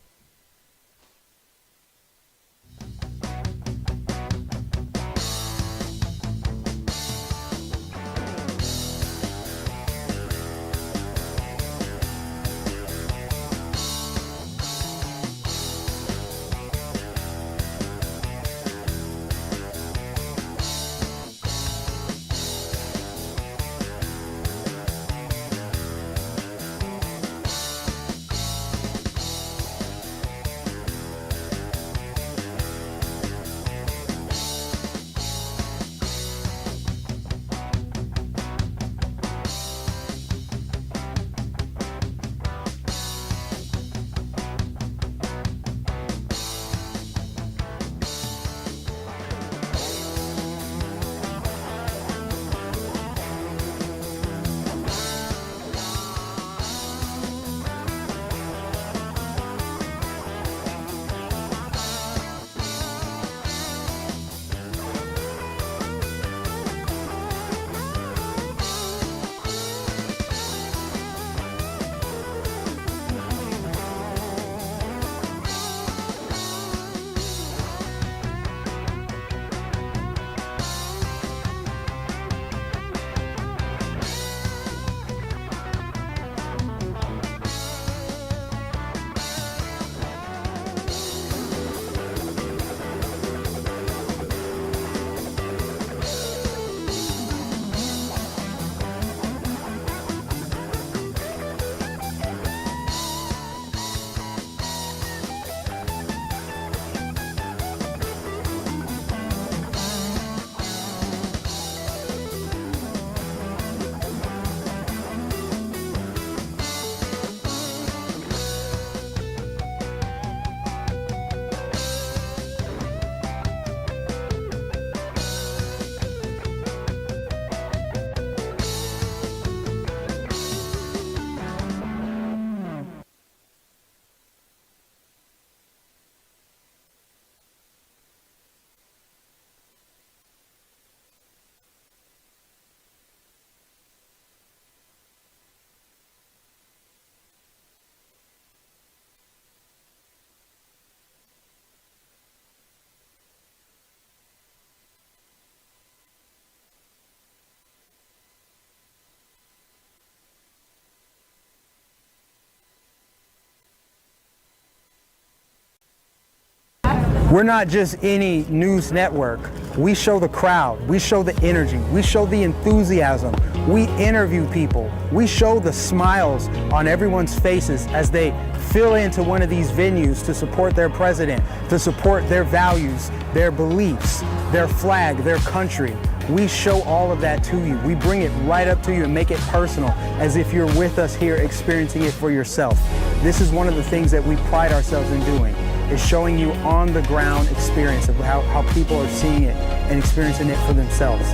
We're not just any news network. We show the crowd, we show the energy, we show the enthusiasm, we interview people, we show the smiles on everyone's faces as they fill into one of these venues to support their president, to support their values, their beliefs, their flag, their country. We show all of that to you. We bring it right up to you and make it personal, as if you're with us here experiencing it for yourself. This is one of the things that we pride ourselves in doing, is showing you on the ground experience of how people are seeing it and experiencing it for themselves.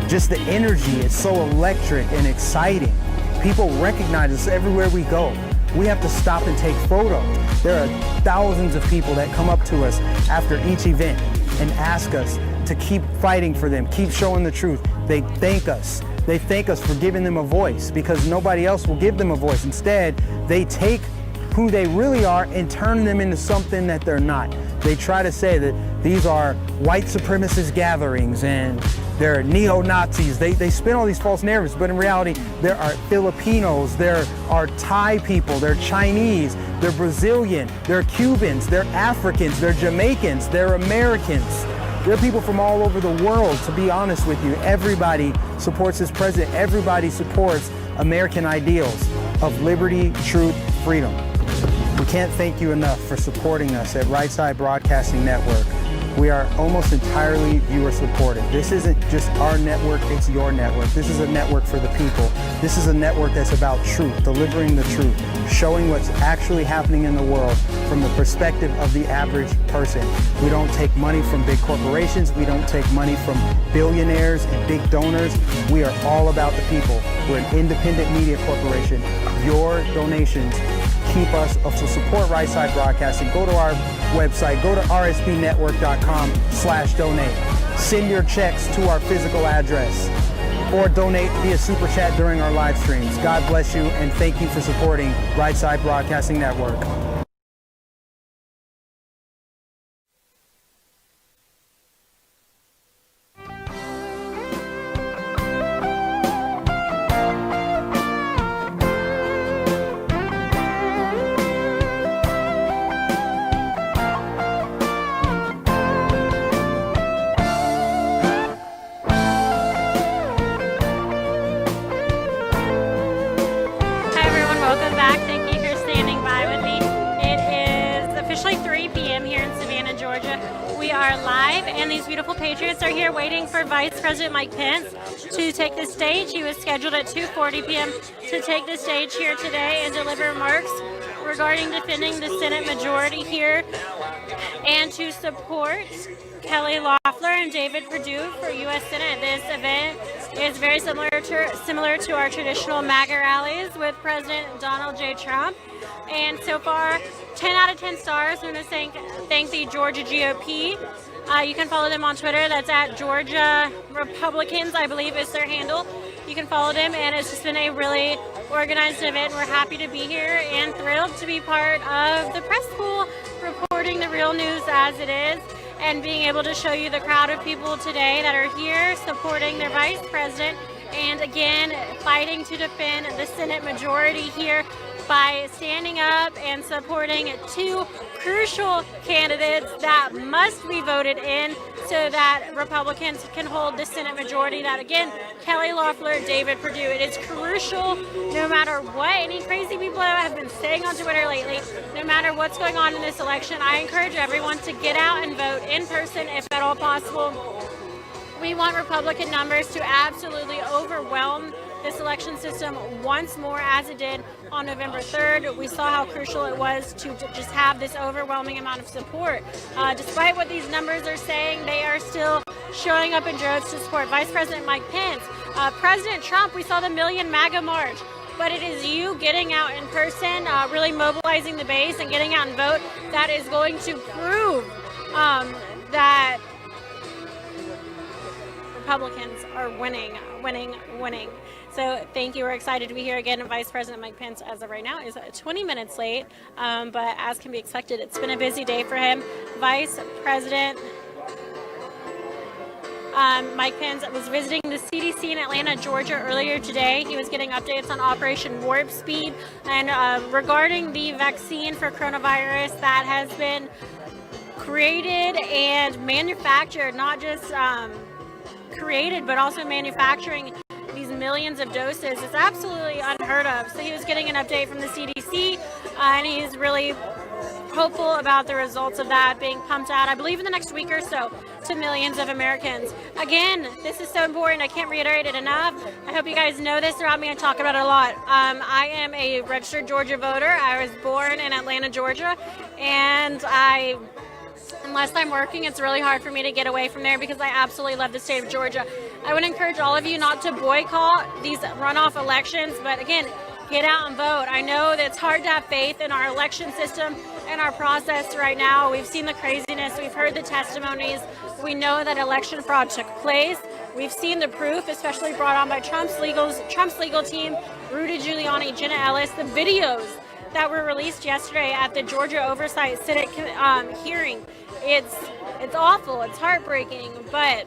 Just the energy is so electric and exciting. People recognize us everywhere we go. We have to stop and take photos. There are thousands of people that come up to us after each event and ask us to keep fighting for them, keep showing the truth. They thank us. They thank us for giving them a voice, because nobody else will give them a voice. Instead, they take who they really are and turn them into something that they're not. They try to say that these are white supremacist gatherings and they're neo-Nazis. They spin all these false narratives, but in reality, there are Filipinos, there are Thai people, they're Chinese, they're Brazilian, they're Cubans, they're Africans, they're Jamaicans, they're Americans. There are people from all over the world, to be honest with you. Everybody supports this president. Everybody supports American ideals of liberty, truth, freedom. We can't thank you enough for supporting us at Right Side Broadcasting Network. We are almost entirely viewer supported. This isn't just our network, it's your network. This is a network for the people. This is a network that's about truth, delivering the truth, showing what's actually happening in the world from the perspective of the average person. We don't take money from big corporations. We don't take money from billionaires and big donors. We are all about the people. We're an independent media corporation. Your donations keep us to support Right Side Broadcasting. Go to our website, go to rsbnetwork.com/donate. Send your checks to our physical address or donate via Super Chat during our live streams. God bless you, and thank you for supporting Right Side Broadcasting Network. Patriots are here waiting for Vice President Mike Pence to take the stage. He was scheduled at 2:40 p.m. to take the stage here today and deliver remarks regarding defending the Senate majority here and to support Kelly Loeffler and David Perdue for U.S. Senate. This event is very similar to our traditional MAGA rallies with President Donald J. Trump. And so far, 10 out of 10 stars. I'm going to thank the Georgia GOP. You can follow them on Twitter. That's at Georgia Republicans, I believe is their handle. You can follow them, and it's just been a really organized event. We're happy to be here and thrilled to be part of the press pool, reporting the real news as it is, and being able to show you the crowd of people today that are here supporting their vice president, and again, fighting to defend the Senate majority here by standing up and supporting two crucial candidates that must be voted in so that Republicans can hold the Senate majority. That, again, Kelly Loeffler, David Perdue. It is crucial no matter what any crazy people have been saying on Twitter lately, no matter what's going on in this election. I encourage everyone to get out and vote in person if at all possible. We want Republican numbers to absolutely overwhelm this election system once more, as it did on November 3rd. We saw how crucial it was to just have this overwhelming amount of support. Despite what these numbers are saying, they are still showing up in droves to support Vice President Mike Pence. President Trump, we saw the Million MAGA March, but it is you getting out in person, really mobilizing the base and getting out and vote that is going to prove that Republicans are winning. So thank you. We're excited to be here again. Vice President Mike Pence, as of right now, is 20 minutes late, but as can be expected, it's been a busy day for him. Vice President Mike Pence was visiting the CDC in Atlanta, Georgia earlier today. He was getting updates on Operation Warp Speed and regarding the vaccine for coronavirus that has been created and manufactured, not just created, but also manufacturing these millions of doses is absolutely unheard of. So he was getting an update from the CDC, and he's really hopeful about the results of that being pumped out, I believe, in the next week or so to millions of Americans. Again, this is so important. I can't reiterate it enough. I hope you guys know this throughout me. I talk about it a lot. I am a registered Georgia voter. I was born in Atlanta, Georgia, and unless I'm working, it's really hard for me to get away from there because I absolutely love the state of Georgia. I would encourage all of you not to boycott these runoff elections, but again, get out and vote. I know that it's hard to have faith in our election system and our process right now. We've seen the craziness. We've heard the testimonies. We know that election fraud took place. We've seen the proof, especially brought on by Trump's legal team, Rudy Giuliani, Jenna Ellis, the videos that were released yesterday at the Georgia Oversight Senate hearing. It's awful. It's heartbreaking, but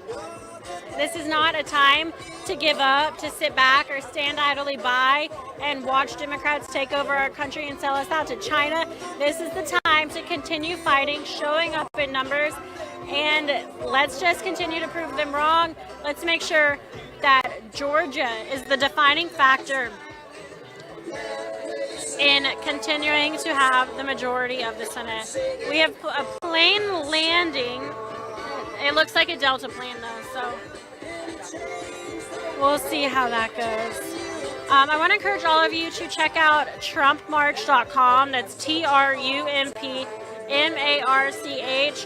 this is not a time to give up, to sit back or stand idly by and watch Democrats take over our country and sell us out to China. This is the time to continue fighting, showing up in numbers, and let's just continue to prove them wrong. Let's make sure that Georgia is the defining factor in continuing to have the majority of the Senate. We have a plane landing. It looks like a Delta plane though, so we'll see how that goes. I want to encourage all of you to check out TrumpMarch.com. That's TrumpMarch,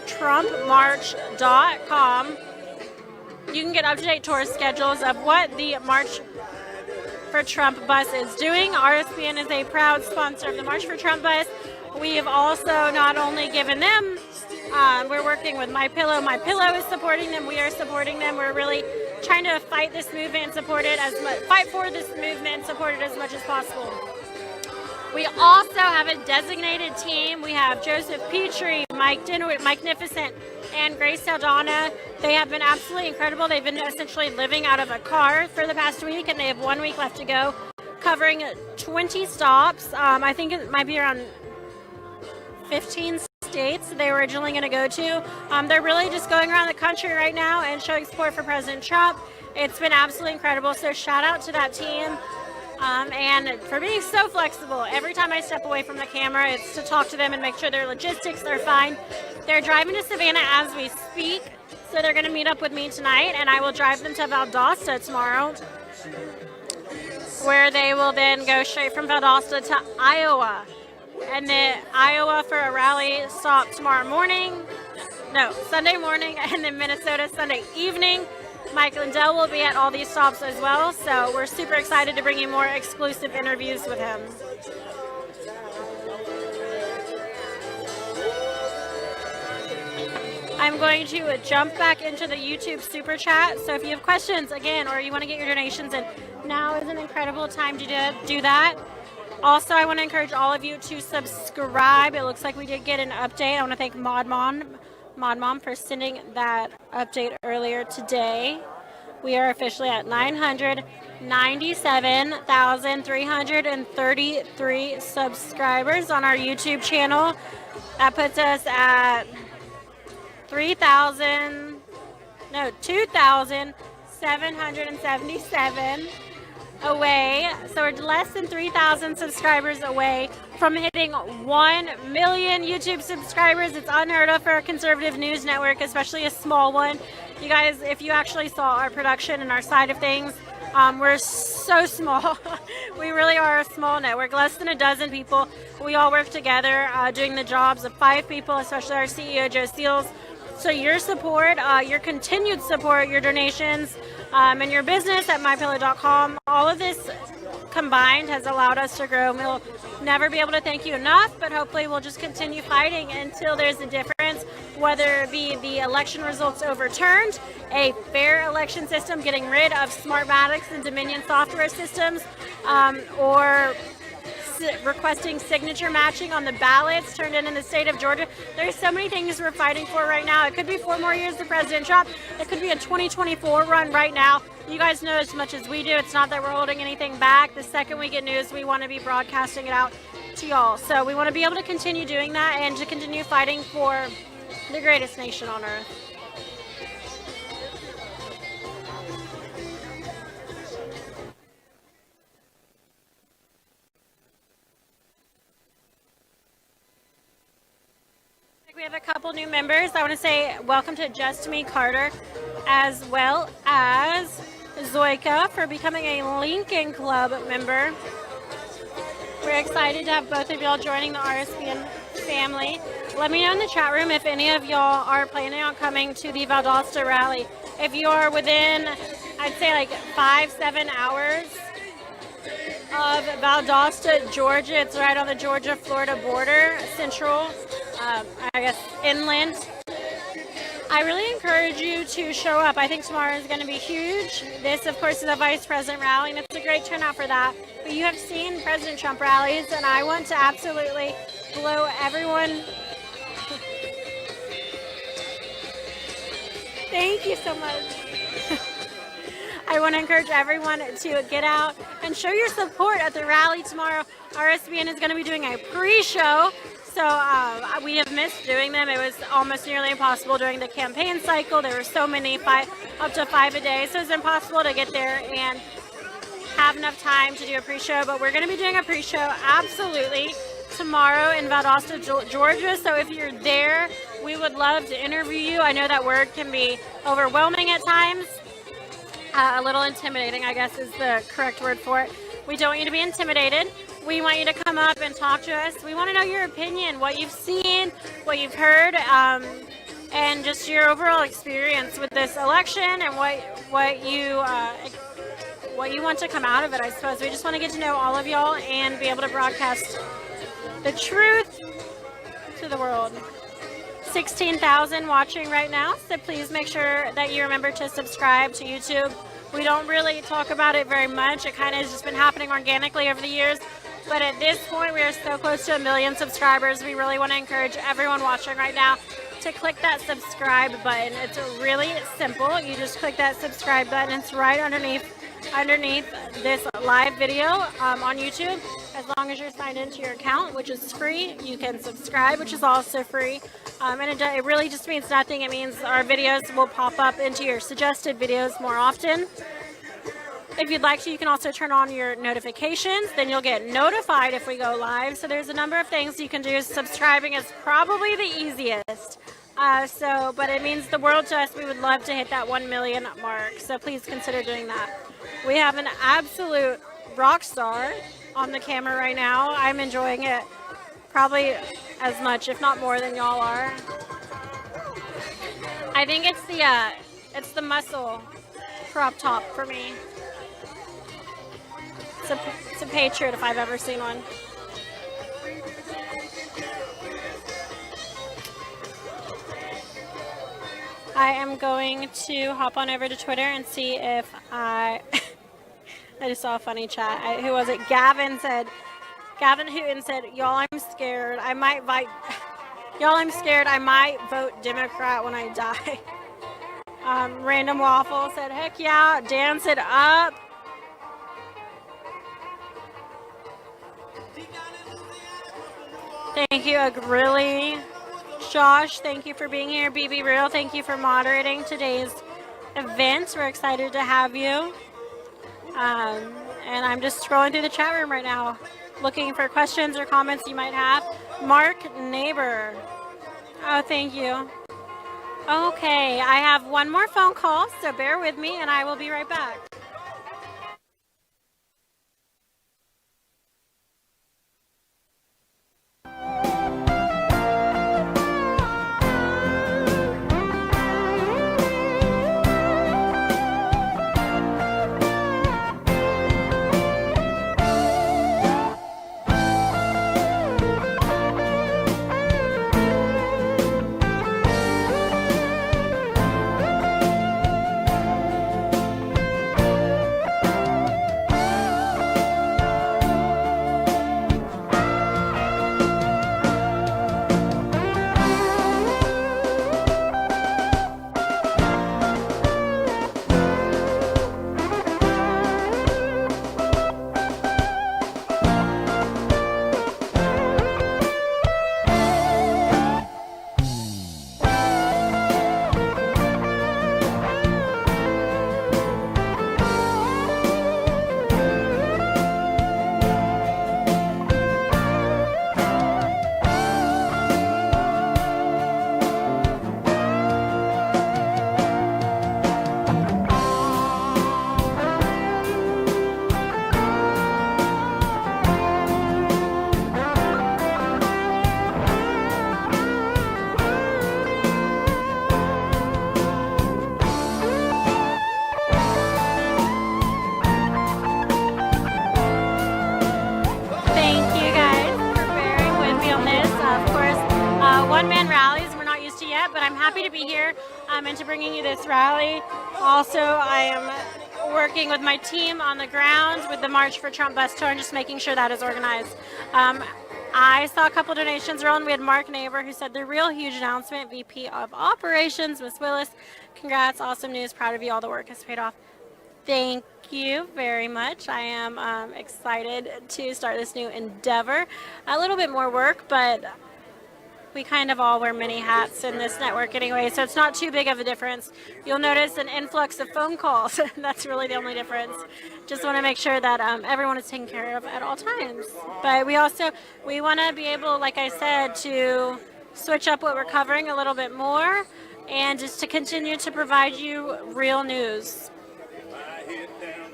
TrumpMarch.com. You can get up-to-date tour schedules of what the March for Trump bus is doing. RSBN is a proud sponsor of the March for Trump bus. We have also not only given them, we're working with MyPillow. MyPillow is supporting them. We are supporting them. We're really trying to fight this movement and support it fight for this movement and support it as much as possible. We also have a designated team. We have Joseph Petrie, Mike Dinwiddie, Mike Nificent, and Grace Saldana. They have been absolutely incredible. They've been essentially living out of a car for the past week, and they have 1 week left to go, covering 20 stops. I think it might be around 15 states they were originally going to go to. They're really just going around the country right now and showing support for President Trump. It's been absolutely incredible. So shout out to that team. And for being so flexible. Every time I step away from the camera, it's to talk to them and make sure their logistics are fine. They're driving to Savannah as we speak, so they're going to meet up with me tonight, and I will drive them to Valdosta tomorrow, where they will then go straight from Valdosta to Iowa. And then Iowa for a rally stop tomorrow morning. No, Sunday morning, and then Minnesota Sunday evening. Mike Lindell will be at all these stops as well, so we're super excited to bring you more exclusive interviews with him. I'm going to jump back into the YouTube Super Chat, so if you have questions, again, or you want to get your donations in, now is an incredible time to do that. Also, I want to encourage all of you to subscribe. It looks like we did get an update. I want to thank Mod Mom for sending that update earlier today. We are officially at 997,333 subscribers on our YouTube channel. That puts us at 2,777 away. So we're less than 3,000 subscribers away from hitting 1 million YouTube subscribers. It's unheard of for a conservative news network, especially a small one. You guys, if you actually saw our production and our side of things, we're so small. We really are a small network, less than a dozen people. We all work together doing the jobs of 5 people, especially our CEO, Joe Seals. So your support, your continued support, your donations, and your business at mypillow.com, all of this combined has allowed us to grow. We'll never be able to thank you enough, but hopefully we'll just continue fighting until there's a difference, whether it be the election results overturned, a fair election system, getting rid of Smartmatics and Dominion software systems, or requesting signature matching on the ballots turned in the state of Georgia. There's so many things we're fighting for right now. It could be 4 more years of President Trump. It could be a 2024 run right now. You guys know as much as we do. It's not that we're holding anything back. The second we get news, we want to be broadcasting it out to y'all. So we want to be able to continue doing that and to continue fighting for the greatest nation on earth. We have a couple new members. I want to say welcome to Just Me Carter, as well as Zoika for becoming a Lincoln Club member. We're excited to have both of y'all joining the RSBN family. Let me know in the chat room if any of y'all are planning on coming to the Valdosta rally. If you are within, I'd say like 5-7 hours of Valdosta, Georgia, it's right on the Georgia-Florida border, central, I guess inland. I really encourage you to show up. I think tomorrow is going to be huge. This, of course, is a vice president rally, and it's a great turnout for that. But you have seen President Trump rallies, and I want to absolutely blow everyone. Thank you so much. I want to encourage everyone to get out and show your support at the rally tomorrow. RSBN is going to be doing a pre-show. So we have missed doing them. It was almost nearly impossible during the campaign cycle. There were so many, up to 5 a day. So it's impossible to get there and have enough time to do a pre-show. But we're going to be doing a pre-show absolutely tomorrow in Valdosta, Georgia. So if you're there, we would love to interview you. I know that word can be overwhelming at times. A little intimidating, I guess, is the correct word for it. We don't want you to be intimidated. We want you to come up and talk to us. We want to know your opinion, what you've seen, what you've heard, and just your overall experience with this election and what you want to come out of it, I suppose. We just want to get to know all of y'all and be able to broadcast the truth to the world. 16,000 watching right now, so please make sure that you remember to subscribe to YouTube. We don't really talk about it very much. It kind of has just been happening organically over the years. But at this point, we are so close to 1 million subscribers. We really want to encourage everyone watching right now to click that subscribe button. It's really simple. You just click that subscribe button. It's right underneath this live video on YouTube. As long as you're signed into your account, which is free, you can subscribe, which is also free. And it really just means nothing. It means our videos will pop up into your suggested videos more often. If you'd like to, you can also turn on your notifications. Then you'll get notified if we go live. So there's a number of things you can do. Subscribing is probably the easiest. But it means the world to us. We would love to hit that 1 million mark. So please consider doing that. We have an absolute rock star on the camera right now. I'm enjoying it probably as much, if not more, than y'all are. I think it's the muscle crop top for me. It's a Patriot if I've ever seen one. I am going to hop on over to Twitter and see if I just saw a funny chat. Who was it? Gavin Hooten said, y'all, I'm scared. Y'all, I'm scared. I might vote Democrat when I die. Random Waffle said, heck yeah, dance it up. Thank you, Agrili. Josh, thank you for being here. BB Real, thank you for moderating today's event. We're excited to have you. And I'm just scrolling through the chat room right now, looking for questions or comments you might have. Mark Neighbor. Oh, thank you. Okay, I have one more phone call, so bear with me, and I will be right back. yet, but I'm happy to be here and to bringing you this rally. Also, I am working with my team on the ground with the March for Trump bus tour and just making sure that is organized. I saw a couple donations rolling. We had Mark Neighbor who said the real huge announcement, VP of Operations, Miss Willis. Congrats, awesome news, proud of you, all the work has paid off. Thank you very much. I am excited to start this new endeavor. A little bit more work, but we kind of all wear many hats in this network anyway, so it's not too big of a difference. You'll notice an influx of phone calls. That's really the only difference. Just want to make sure that everyone is taken care of at all times. But we want to be able, like I said, to switch up what we're covering a little bit more and just to continue to provide you real news.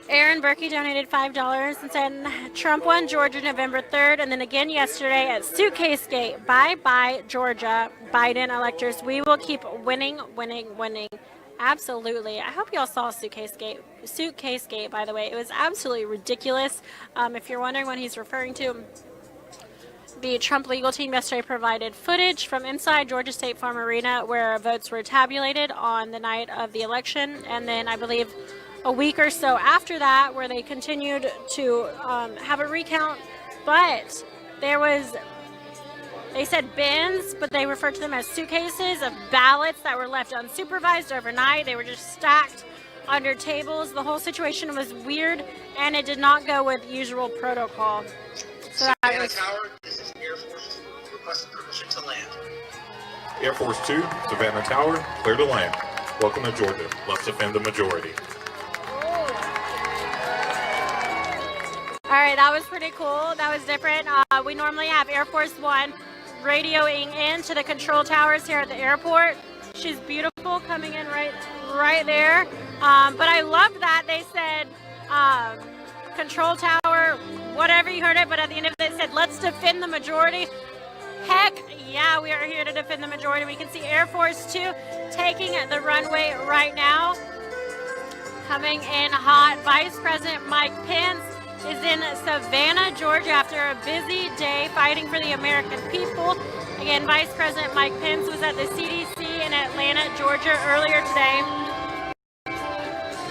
Aaron Berkey donated $5 and said, Trump won Georgia November 3rd, and then again yesterday at Suitcase Gate. Bye-bye, Georgia, Biden electors. We will keep winning, winning, winning. Absolutely. I hope y'all saw Suitcase Gate. Suitcase Gate, by the way. It was absolutely ridiculous. If you're wondering what he's referring to, the Trump legal team yesterday provided footage from inside Georgia State Farm Arena where votes were tabulated on the night of the election, and then I believe a week or so after that where they continued to have a recount, but they said bins, but they referred to them as suitcases of ballots that were left unsupervised overnight. They were just stacked under tables. The whole situation was weird, and it did not go with usual protocol. So Savannah Tower, this is Air Force 2, requesting permission to land. Air Force 2, Savannah Tower, clear to land. Welcome to Georgia. Let's defend the majority. All right, that was pretty cool. That was different. We normally have Air Force One radioing in to the control towers here at the airport. She's beautiful, coming in right there. But I loved that they said control tower, whatever you heard it, but at the end of it, they said, let's defend the majority. Heck yeah, we are here to defend the majority. We can see Air Force 2 taking the runway right now. Coming in hot, Vice President Mike Pence is in Savannah, Georgia after a busy day fighting for the American people. Again, Vice President Mike Pence was at the CDC in Atlanta, Georgia earlier today,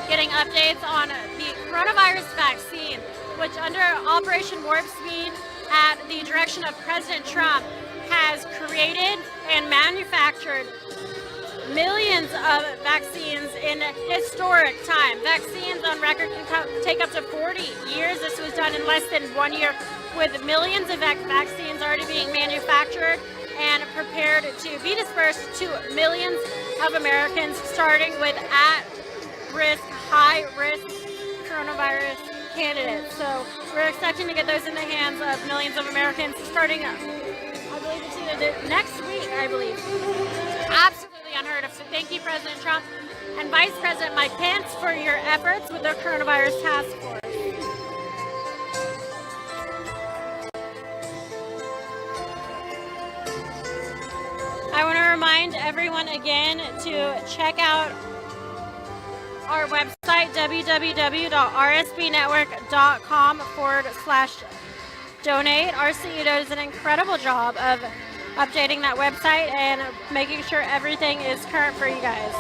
getting updates on the coronavirus vaccine, which under Operation Warp Speed at the direction of President Trump has created and manufactured millions of vaccines in historic time. Vaccines on record can take up to 40 years. This was done in less than 1 year, with millions of vaccines already being manufactured and prepared to be dispersed to millions of Americans, starting with at-risk, high-risk coronavirus candidates. So we're expecting to get those in the hands of millions of Americans starting, I believe it's either next week, I believe. Absolutely unheard of. So thank you, President Trump and Vice President Mike Pence, for your efforts with the coronavirus task force. I want to remind everyone again to check out our website, www.rsbnetwork.com/donate. Our CEO does an incredible job of updating that website and making sure everything is current for you guys.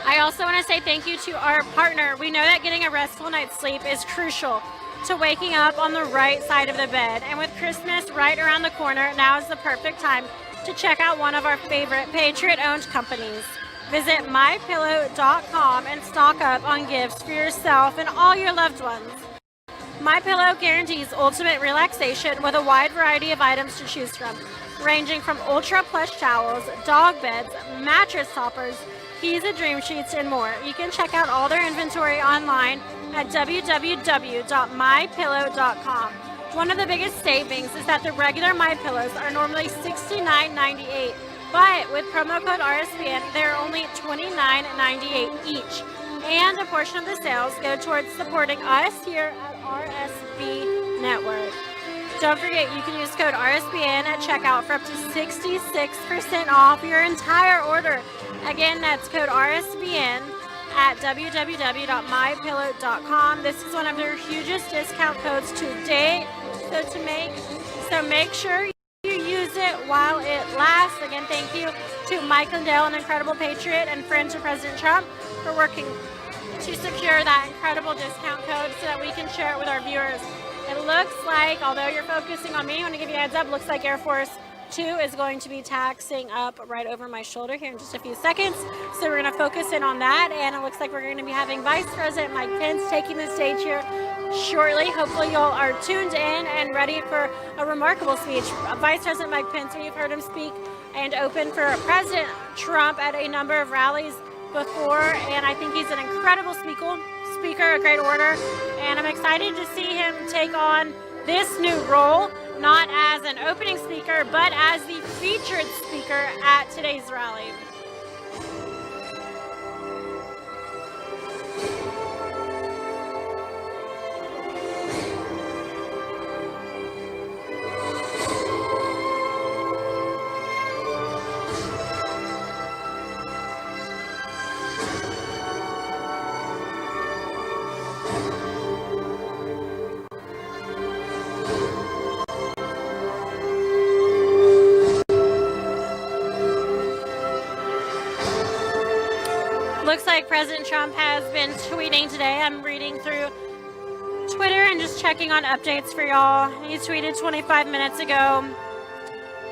I also want to say thank you to our partner. We know that getting a restful night's sleep is crucial to waking up on the right side of the bed. And with Christmas right around the corner, now is the perfect time to check out one of our favorite Patriot-owned companies. Visit MyPillow.com and stock up on gifts for yourself and all your loved ones. MyPillow guarantees ultimate relaxation with a wide variety of items to choose from, ranging from ultra plush towels, dog beds, mattress toppers, Giza dream sheets, and more. You can check out all their inventory online at www.mypillow.com. One of the biggest savings is that the regular MyPillows are normally $69.98, but with promo code RSBN, they're only $29.98 each. And a portion of the sales go towards supporting us here at RSB Network. Don't forget, you can use code RSBN at checkout for up to 66% off your entire order. Again, that's code RSBN at www.mypillow.com. This is one of their hugest discount codes to date. So make sure you use use it while it lasts. Again, thank you to Mike Lindell, an incredible patriot and friend to President Trump, for working to secure that incredible discount code so that we can share it with our viewers. It looks like, although you're focusing on me, I want to give you a heads up, looks like Air Force 2 is going to be taxiing up right over my shoulder here in just a few seconds. So we're going to focus in on that, and it looks like we're going to be having Vice President Mike Pence taking the stage here shortly. Hopefully you all are tuned in and ready for a remarkable speech. Vice President Mike Pence, we've heard him speak and open for President Trump at a number of rallies before, and I think he's an incredible speaker, a great orator, and I'm excited to see him take on this new role, not as an opening speaker, but as the featured speaker at today's rally. Looks like President Trump has been tweeting today. I'm reading through Twitter and just checking on updates for y'all. He tweeted 25 minutes ago,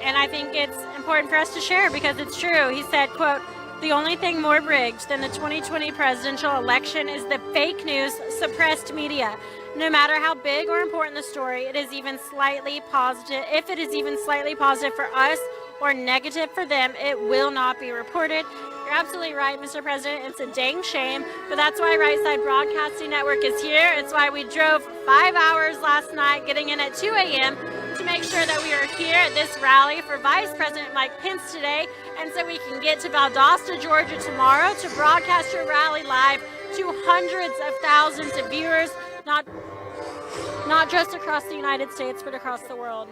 and I think it's important for us to share because it's true. He said, quote, "The only thing more rigged than the 2020 presidential election is the fake news suppressed media. No matter how big or important the story, it is even slightly positive. If it is even slightly positive for us or negative for them, it will not be reported." You're absolutely right, Mr. President. It's a dang shame, but that's why Right Side Broadcasting Network is here. It's why we drove 5 hours last night, getting in at 2 a.m. to make sure that we are here at this rally for Vice President Mike Pence today, and so we can get to Valdosta, Georgia tomorrow to broadcast your rally live to hundreds of thousands of viewers, not just across the United States, but across the world.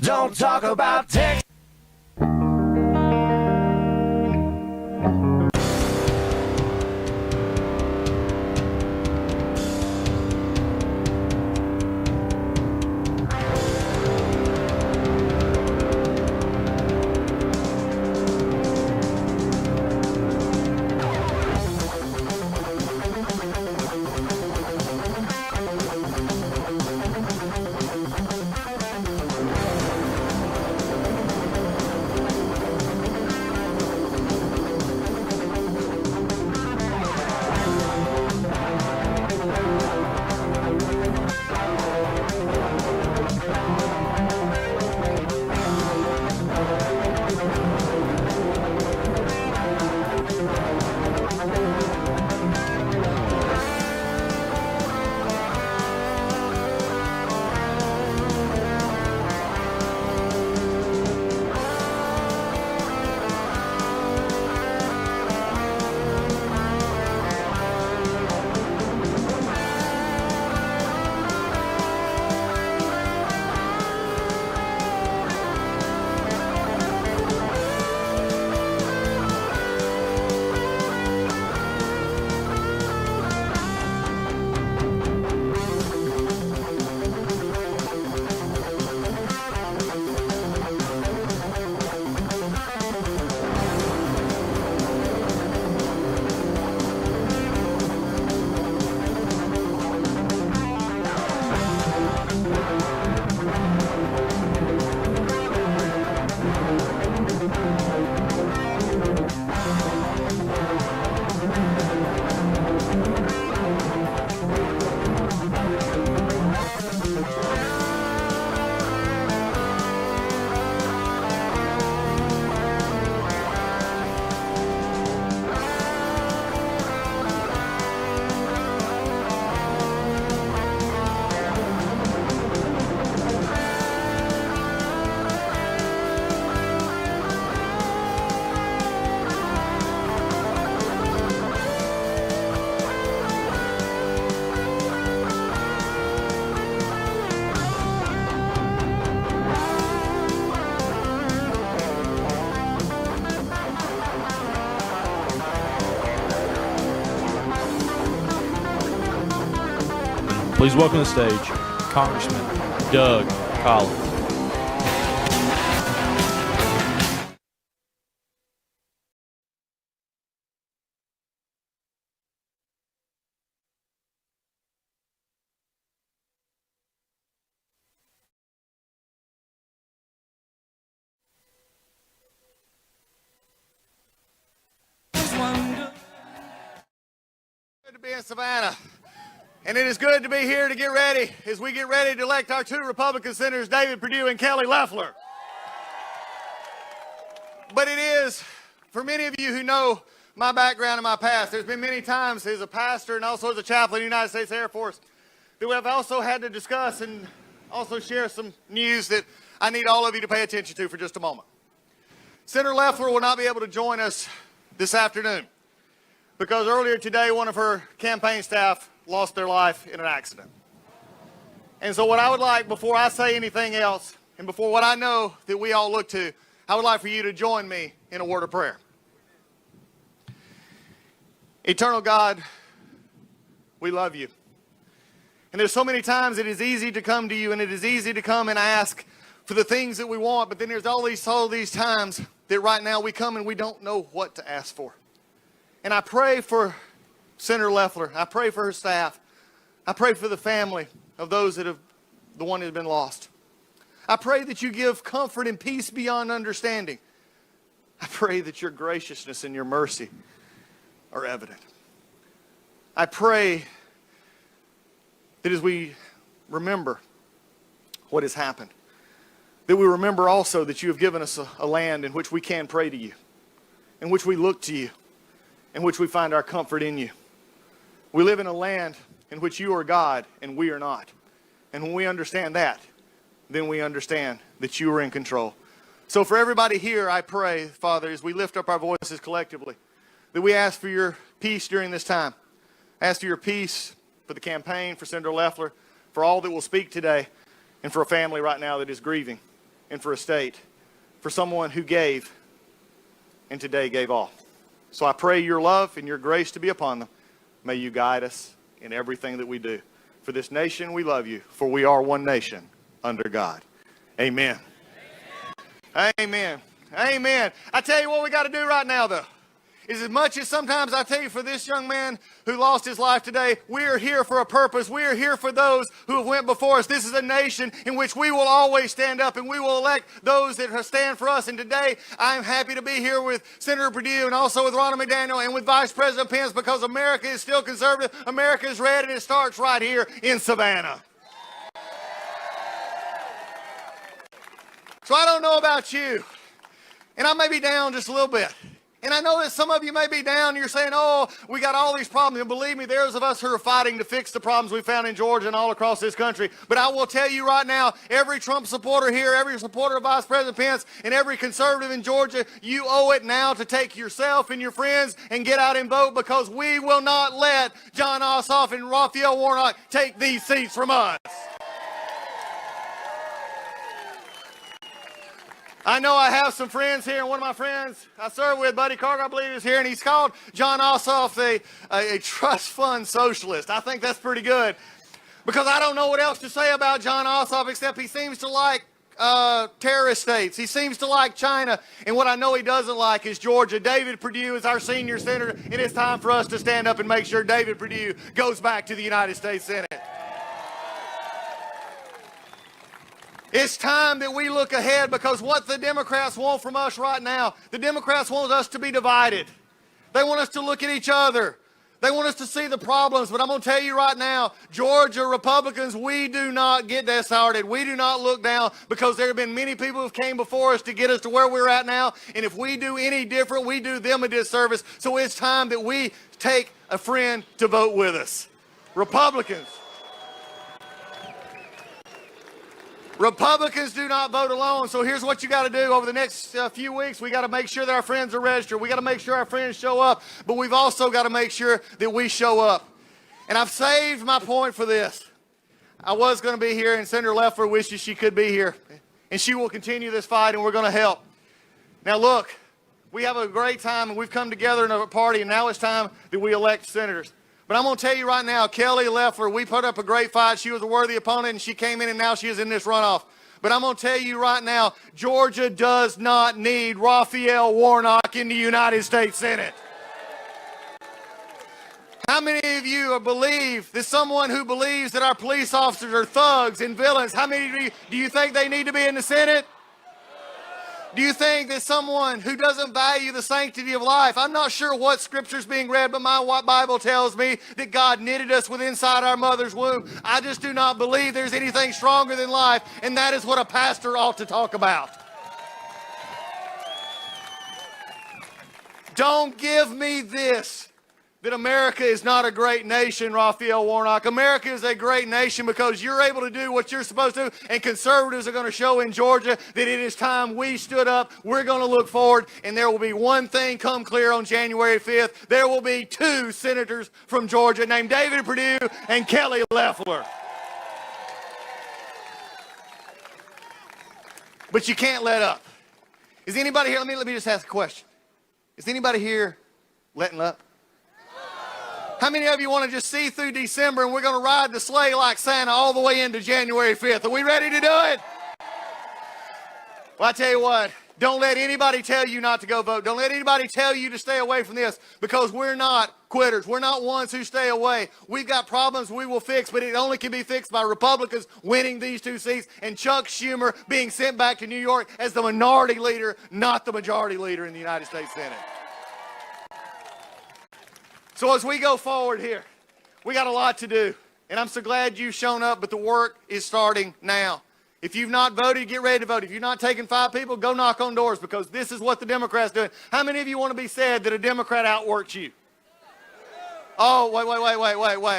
Don't talk about Texas. Please welcome to the stage Congressman Doug Collins. Good to be in Savannah. And it is good to be here to get ready as we get ready to elect our two Republican senators, David Perdue and Kelly Loeffler. But it is, for many of you who know my background and my past, there's been many times as a pastor and also as a chaplain in the United States Air Force that we have also had to discuss and also share some news that I need all of you to pay attention to for just a moment. Senator Loeffler will not be able to join us this afternoon because earlier today one of her campaign staff lost their life in an accident. And so what I would like, before I say anything else, and before what I know that we all look to, I would like for you to join me in a word of prayer. Eternal God, we love you. And there's so many times it is easy to come to you and it is easy to come and ask for the things that we want, but then there's all these times that right now we come and we don't know what to ask for. And I pray for Senator Loeffler. I pray for her staff. I pray for the family of those that have, the one who has been lost. I pray that you give comfort and peace beyond understanding. I pray that your graciousness and your mercy are evident. I pray that as we remember what has happened, that we remember also that you have given us a land in which we can pray to you, in which we look to you, in which we find our comfort in you. We live in a land in which you are God and we are not. And when we understand that, then we understand that you are in control. So for everybody here, I pray, Father, as we lift up our voices collectively, that we ask for your peace during this time. Ask for your peace for the campaign, for Senator Loeffler, for all that will speak today, and for a family right now that is grieving. and for a state, for someone who gave and today gave all. So I pray your love and your grace to be upon them. May you guide us in everything that we do. For this nation, we love you, for we are one nation under God. Amen. Amen. Amen. I tell you what we got to do right now, though, is as much as sometimes I tell you for this young man who lost his life today, we are here for a purpose. We are here for those who have went before us. This is a nation in which we will always stand up and we will elect those that stand for us. And today, I'm happy to be here with Senator Perdue and also with Ronald McDaniel and with Vice President Pence because America is still conservative. America is red, and it starts right here in Savannah. So I don't know about you, and I may be down just a little bit. And I know that some of you may be down and you're saying, oh, we got all these problems. And believe me, there's of us who are fighting to fix the problems we found in Georgia and all across this country. But I will tell you right now, every Trump supporter here, every supporter of Vice President Pence, and every conservative in Georgia, you owe it now to take yourself and your friends and get out and vote, because we will not let Jon Ossoff and Raphael Warnock take these seats from us. I know I have some friends here, and one of my friends I serve with, Buddy Carter, I believe, is here, and he's called Jon Ossoff a trust fund socialist. I think that's pretty good, because I don't know what else to say about Jon Ossoff except he seems to like terrorist states. He seems to like China, and what I know he doesn't like is Georgia. David Perdue is our senior senator, and it's time for us to stand up and make sure David Perdue goes back to the United States Senate. It's time that we look ahead, because what the Democrats want from us right now, the Democrats want us to be divided. They want us to look at each other. They want us to see the problems. But I'm going to tell you right now, Georgia Republicans, we do not get disheartened. We do not look down, because there have been many people who came before us to get us to where we're at now. And if we do any different, we do them a disservice. So it's time that we take a friend to vote with us. Republicans do not vote alone. So here's what you got to do over the next few weeks. We got to make sure that our friends are registered. We got to make sure our friends show up. But we've also got to make sure that we show up. And I've saved my point for this. I was going to be here, and Senator Loeffler wishes she could be here. And she will continue this fight, and we're going to help. Now look, we have a great time, and we've come together in a party, and now it's time that we elect senators. But I'm going to tell you right now, Kelly Loeffler, we put up a great fight. She was a worthy opponent, and she came in, and now she is in this runoff. But I'm going to tell you right now, Georgia does not need Raphael Warnock in the United States Senate. How many of you believe that someone who believes that our police officers are thugs and villains, how many of you do you think they need to be in the Senate? Do you think that someone who doesn't value the sanctity of life, I'm not sure what scripture is being read, but my Bible tells me that God knitted us within inside our mother's womb. I just do not believe there's anything stronger than life, and that is what a pastor ought to talk about. Don't give me this, that America is not a great nation, Raphael Warnock. America is a great nation because you're able to do what you're supposed to, and conservatives are going to show in Georgia that it is time we stood up. We're going to look forward, and there will be one thing come clear on January 5th. There will be two senators from Georgia named David Perdue and Kelly Loeffler. But you can't let up. Is anybody here? Let me just ask a question. Is anybody here letting up? How many of you want to just see through December, and we're going to ride the sleigh like Santa all the way into January 5th? Are we ready to do it? Well, I tell you what, don't let anybody tell you not to go vote. Don't let anybody tell you to stay away from this, because we're not quitters. We're not ones who stay away. We've got problems we will fix, but it only can be fixed by Republicans winning these two seats and Chuck Schumer being sent back to New York as the minority leader, not the majority leader in the United States Senate. So as we go forward here, we got a lot to do. And I'm so glad you've shown up, but the work is starting now. If you've not voted, get ready to vote. If you're not taking 5 people, go knock on doors, because this is what the Democrats are doing. How many of you want to be said that a Democrat outworked you? Oh,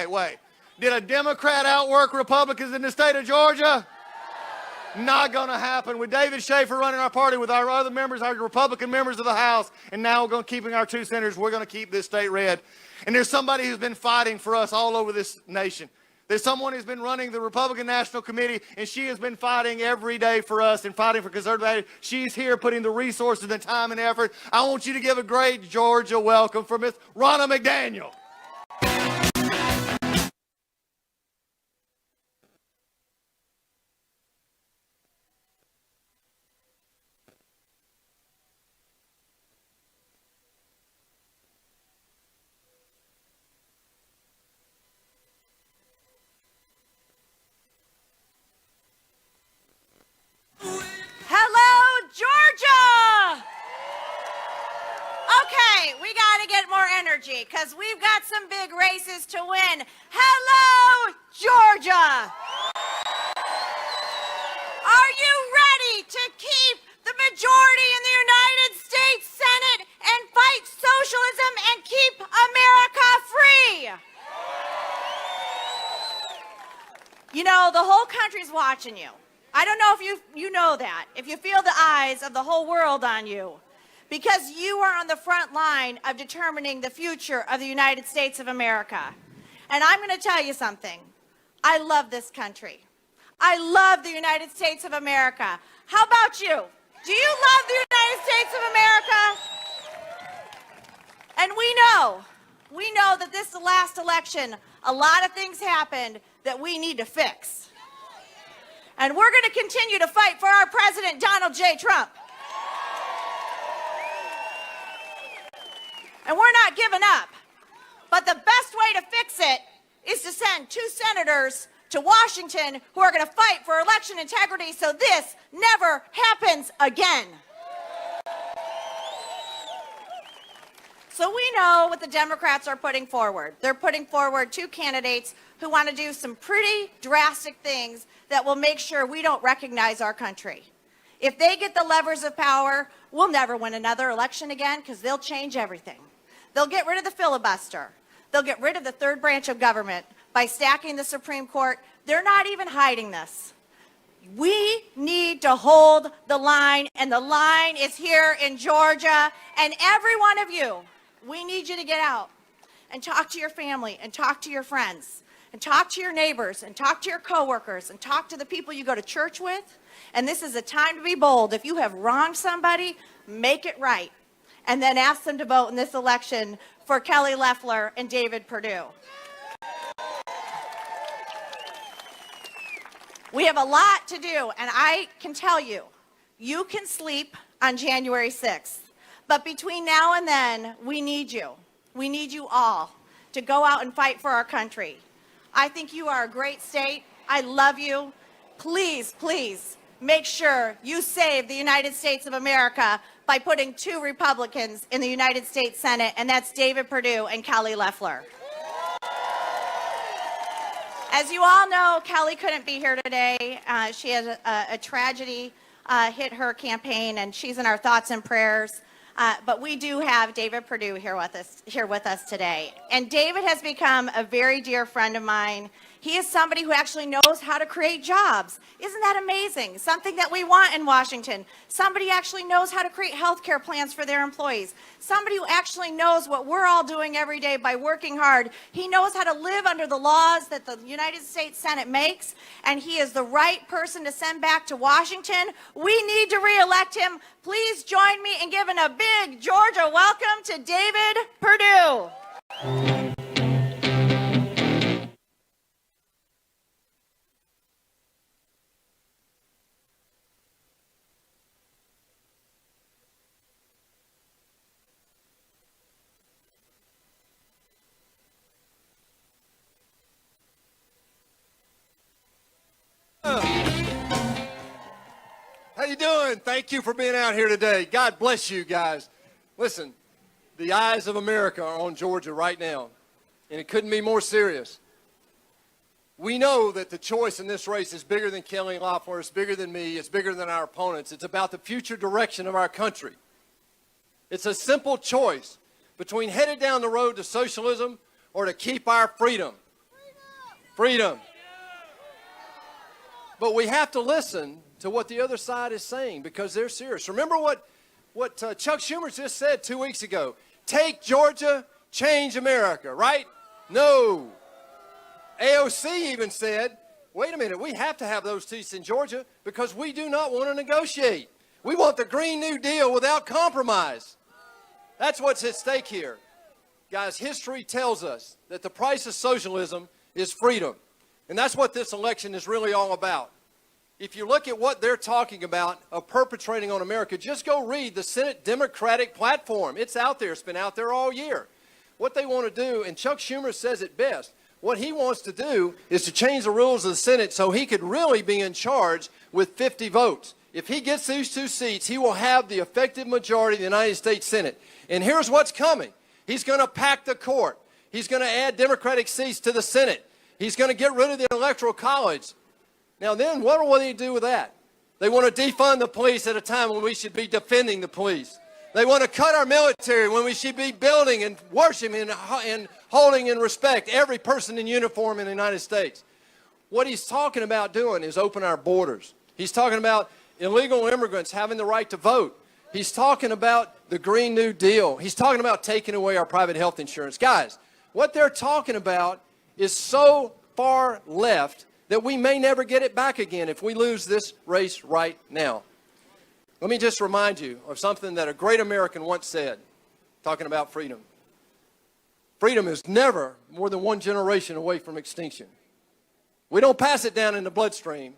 wait. Did a Democrat outwork Republicans in the state of Georgia? Not going to happen. With David Schaefer running our party, with our other members, our Republican members of the House, and now we're going to keeping our 2 senators, we're going to keep this state red. And there's somebody who's been fighting for us all over this nation. There's someone who's been running the Republican National Committee, and she has been fighting every day for us and fighting for conservative. She's here putting the resources and time and effort. I want you to give a great Georgia welcome for Miss Ronna McDaniel. Hello, Georgia! Okay, we got to get more energy because we've got some big races to win. Hello, Georgia! Are you ready to keep the majority in the United States Senate and fight socialism and keep America free? You know, the whole country's watching you. I don't know if you know that, if you feel the eyes of the whole world on you, because you are on the front line of determining the future of the United States of America. And I'm going to tell you something. I love this country. I love the United States of America. How about you? Do you love the United States of America? And we know that this last election, a lot of things happened that we need to fix. And we're going to continue to fight for our president, Donald J. Trump. And we're not giving up. But the best way to fix it is to send 2 senators to Washington who are going to fight for election integrity so this never happens again. So we know what the Democrats are putting forward. They're putting forward 2 candidates who want to do some pretty drastic things that will make sure we don't recognize our country. If they get the levers of power, we'll never win another election again because they'll change everything. They'll get rid of the filibuster. They'll get rid of the third branch of government by stacking the Supreme Court. They're not even hiding this. We need to hold the line, and the line is here in Georgia. And every one of you, we need you to get out and talk to your family and talk to your friends and talk to your neighbors and talk to your coworkers and talk to the people you go to church with. And this is a time to be bold. If you have wronged somebody, make it right. And then ask them to vote in this election for Kelly Loeffler and David Perdue. We have a lot to do, and I can tell you, you can sleep on January 6th. But between now and then, we need you. We need you all to go out and fight for our country. I think you are a great state. I love you. Please, please make sure you save the United States of America by putting 2 Republicans in the United States Senate, and that's David Perdue and Kelly Loeffler. As you all know, Kelly couldn't be here today. She has a tragedy hit her campaign, and she's in our thoughts and prayers. But we do have David Perdue here with us today. And David has become a very dear friend of mine. He is somebody who actually knows how to create jobs. Isn't that amazing? Something that we want in Washington. Somebody actually knows how to create health care plans for their employees. Somebody who actually knows what we're all doing every day by working hard. He knows how to live under the laws that the United States Senate makes, and he is the right person to send back to Washington. We need to re-elect him. Please join me in giving a big Georgia welcome to David Perdue. How you doing? Thank you for being out here today. God bless you guys. Listen, the eyes of America are on Georgia right now, and it couldn't be more serious. We know that the choice in this race is bigger than Kelly Loeffler, it's bigger than me, it's bigger than our opponents. It's about the future direction of our country. It's a simple choice between headed down the road to socialism or to keep our freedom. Freedom. But we have to listen to what the other side is saying because they're serious. Remember what Chuck Schumer just said 2 weeks ago. Take Georgia, change America, right? No. AOC even said, wait a minute, we have to have those seats in Georgia because we do not want to negotiate. We want the Green New Deal without compromise. That's what's at stake here. Guys, history tells us that the price of socialism is freedom. And that's what this election is really all about. If you look at what they're talking about of perpetrating on America, just go read the Senate Democratic platform. It's out there. It's been out there all year. What they want to do, and Chuck Schumer says it best, what he wants to do is to change the rules of the Senate so he could really be in charge with 50 votes. If he gets these 2 seats, he will have the effective majority of the United States Senate. And here's what's coming. He's going to pack the court. He's going to add Democratic seats to the Senate. He's going to get rid of the Electoral College. Now then, what will they do with that? They want to defund the police at a time when we should be defending the police. They want to cut our military when we should be building and worshiping and holding in respect every person in uniform in the United States. What he's talking about doing is open our borders. He's talking about illegal immigrants having the right to vote. He's talking about the Green New Deal. He's talking about taking away our private health insurance. Guys, what they're talking about is so far left that we may never get it back again if we lose this race right now. Let me just remind you of something that a great American once said, talking about freedom. Freedom is never more than 1 generation away from extinction. We don't pass it down in the bloodstream.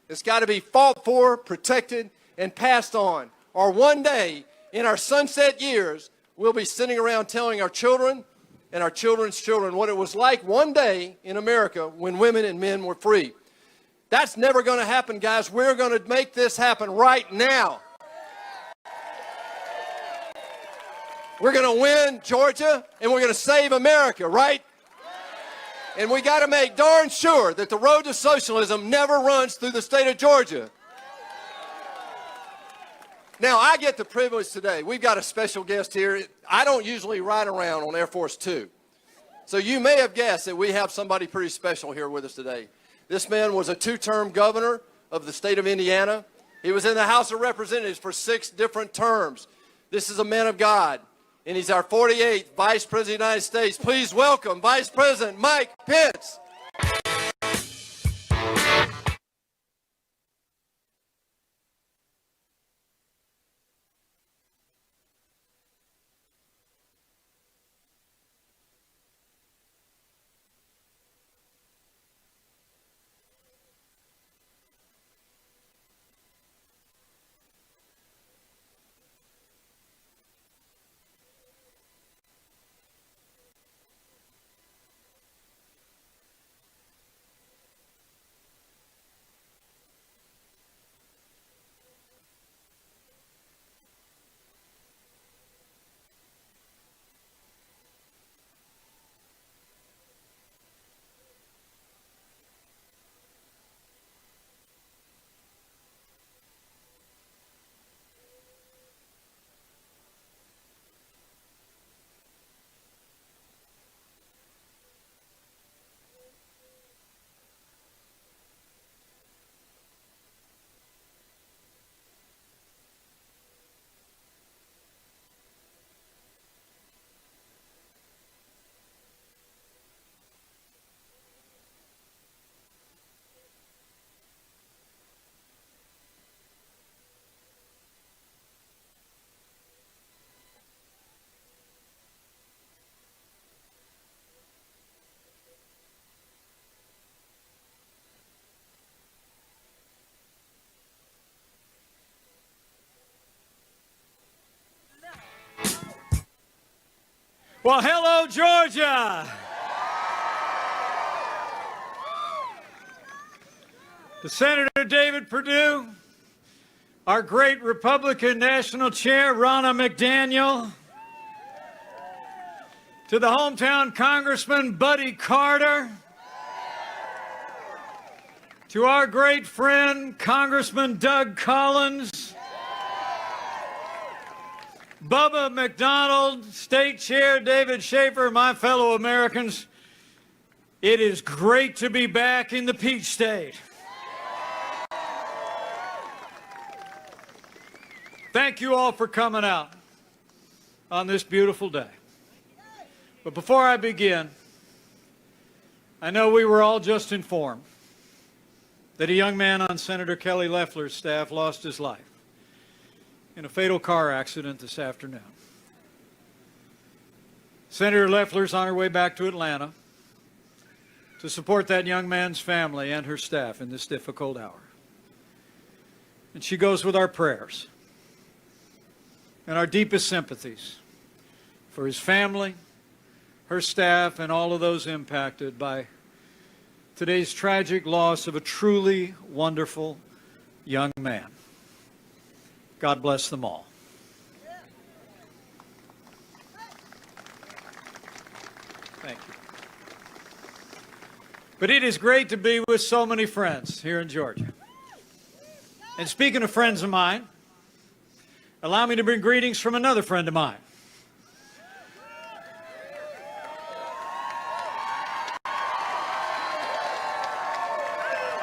It's got to be fought for, protected, and passed on. Or one day, in our sunset years, we'll be sitting around telling our children and our children's children what it was like one day in America when women and men were free. That's never going to happen, guys. We're going to make this happen right now. We're going to win Georgia, and we're going to save America, right? And we got to make darn sure that the road to socialism never runs through the state of Georgia. Now, I get the privilege today. We've got a special guest here. I don't usually ride around on Air Force Two. So you may have guessed that we have somebody pretty special here with us today. This man was a 2-term governor of the state of Indiana. He was in the House of Representatives for 6 different terms. This is a man of God, and he's our 48th Vice President of the United States. Please welcome Vice President Mike Pence. Well, hello, Georgia. To Senator David Perdue, our great Republican National Chair, Ronna McDaniel, to the hometown Congressman Buddy Carter, to our great friend, Congressman Doug Collins, Bubba McDonald, State Chair David Schaefer, my fellow Americans, it is great to be back in the Peach State. Thank you all for coming out on this beautiful day. But before I begin, I know we were all just informed that a young man on Senator Kelly Loeffler's staff lost his life in a fatal car accident this afternoon. Senator Loeffler's on her way back to Atlanta to support that young man's family and her staff in this difficult hour. And she goes with our prayers and our deepest sympathies for his family, her staff, and all of those impacted by today's tragic loss of a truly wonderful young man. God bless them all. Thank you. But it is great to be with so many friends here in Georgia. And speaking of friends of mine, allow me to bring greetings from another friend of mine.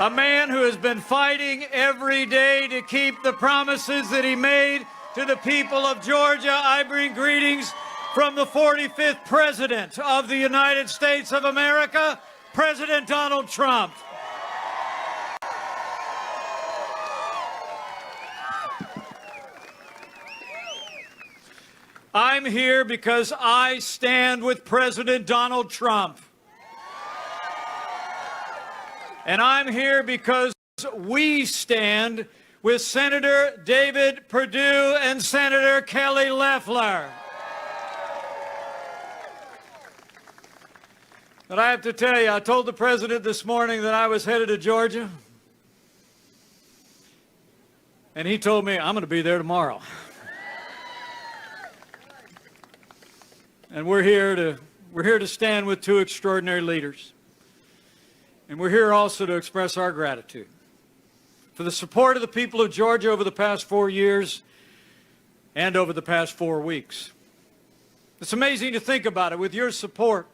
A man who has been fighting every day to keep the promises that he made to the people of Georgia. I bring greetings from the 45th President of the United States of America, President Donald Trump. I'm here because I stand with President Donald Trump. And I'm here because we stand with Senator David Perdue and Senator Kelly Loeffler. But I have to tell you, I told the President this morning that I was headed to Georgia. And he told me, I'm going to be there tomorrow. And we're here to stand with two extraordinary leaders. And we're here also to express our gratitude for the support of the people of Georgia over the past 4 years and over the past 4 weeks. It's amazing to think about it. With your support,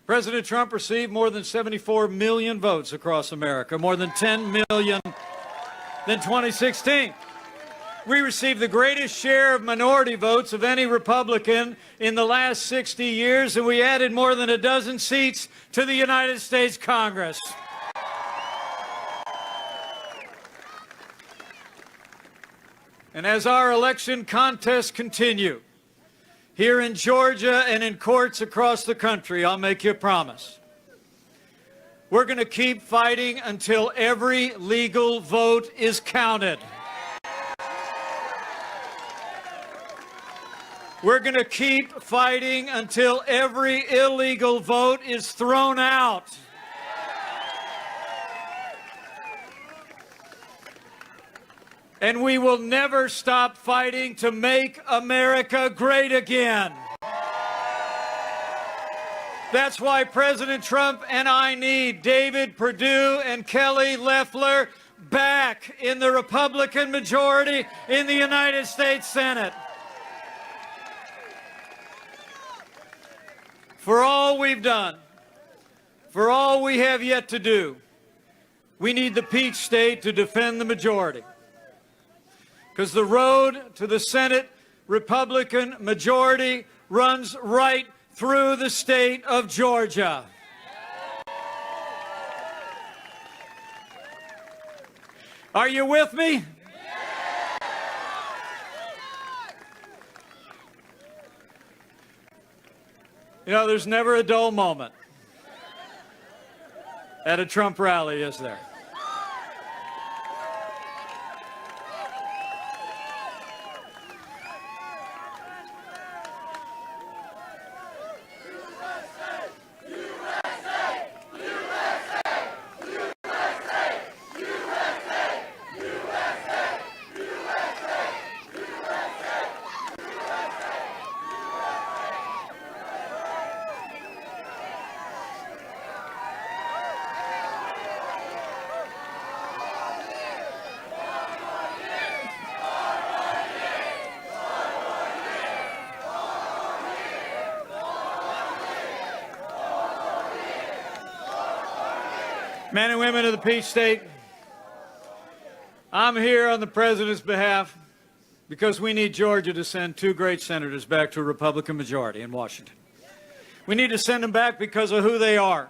President Trump received more than 74 million votes across America, more than 10 million than 2016. We received the greatest share of minority votes of any Republican in the last 60 years, and we added more than a dozen seats to the United States Congress. And as our election contests continue, here in Georgia and in courts across the country, I'll make you a promise. We're going to keep fighting until every legal vote is counted. We're going to keep fighting until every illegal vote is thrown out. And we will never stop fighting to make America great again. That's why President Trump and I need David Perdue and Kelly Loeffler back in the Republican majority in the United States Senate. For all we've done, for all we have yet to do, we need the Peach State to defend the majority. Because the road to the Senate Republican majority runs right through the state of Georgia. Are you with me? You know, there's never a dull moment at a Trump rally, is there? Men and women of the Peach State, I'm here on the President's behalf because we need Georgia to send two great senators back to a Republican majority in Washington. We need to send them back because of who they are,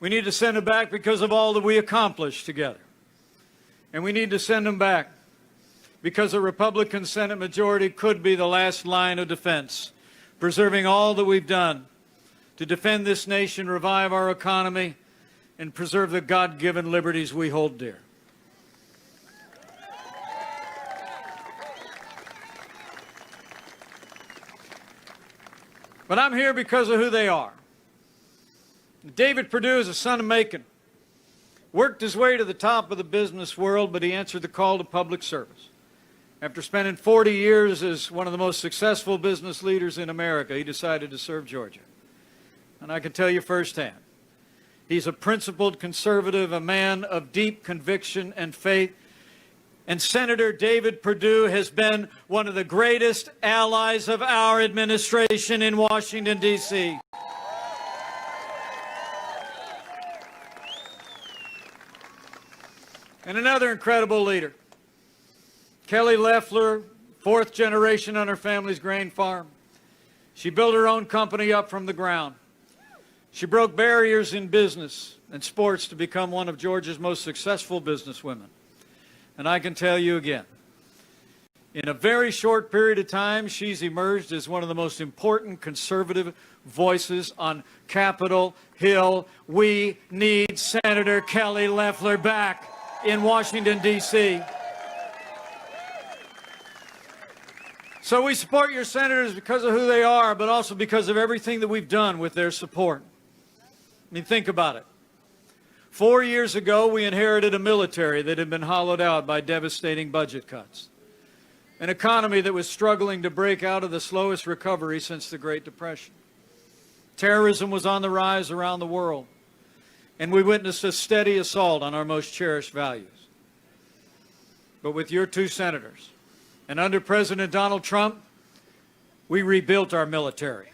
We need to send them back because of all that we accomplished together. And we need to send them back because a Republican Senate majority could be the last line of defense, preserving all that we've done to defend this nation, revive our economy, and preserve the God-given liberties we hold dear. But I'm here because of who they are. David Perdue is a son of Macon. Worked his way to the top of the business world, but he answered the call to public service. After spending 40 years as one of the most successful business leaders in America, he decided to serve Georgia. And I can tell you firsthand, he's a principled conservative, a man of deep conviction and faith. And Senator David Perdue has been one of the greatest allies of our administration in Washington, D.C. And another incredible leader, Kelly Loeffler, fourth generation on her family's grain farm. She built her own company up from the ground. She broke barriers in business and sports to become one of Georgia's most successful businesswomen. And I can tell you again, in a very short period of time, she's emerged as one of the most important conservative voices on Capitol Hill. We need Senator Kelly Loeffler back in Washington, D.C. So we support your senators because of who they are, but also because of everything that we've done with their support. I mean, think about it. 4 years ago, we inherited a military that had been hollowed out by devastating budget cuts, an economy that was struggling to break out of the slowest recovery since the Great Depression. Terrorism was on the rise around the world, and we witnessed a steady assault on our most cherished values. But with your two senators, and under President Donald Trump, we rebuilt our military.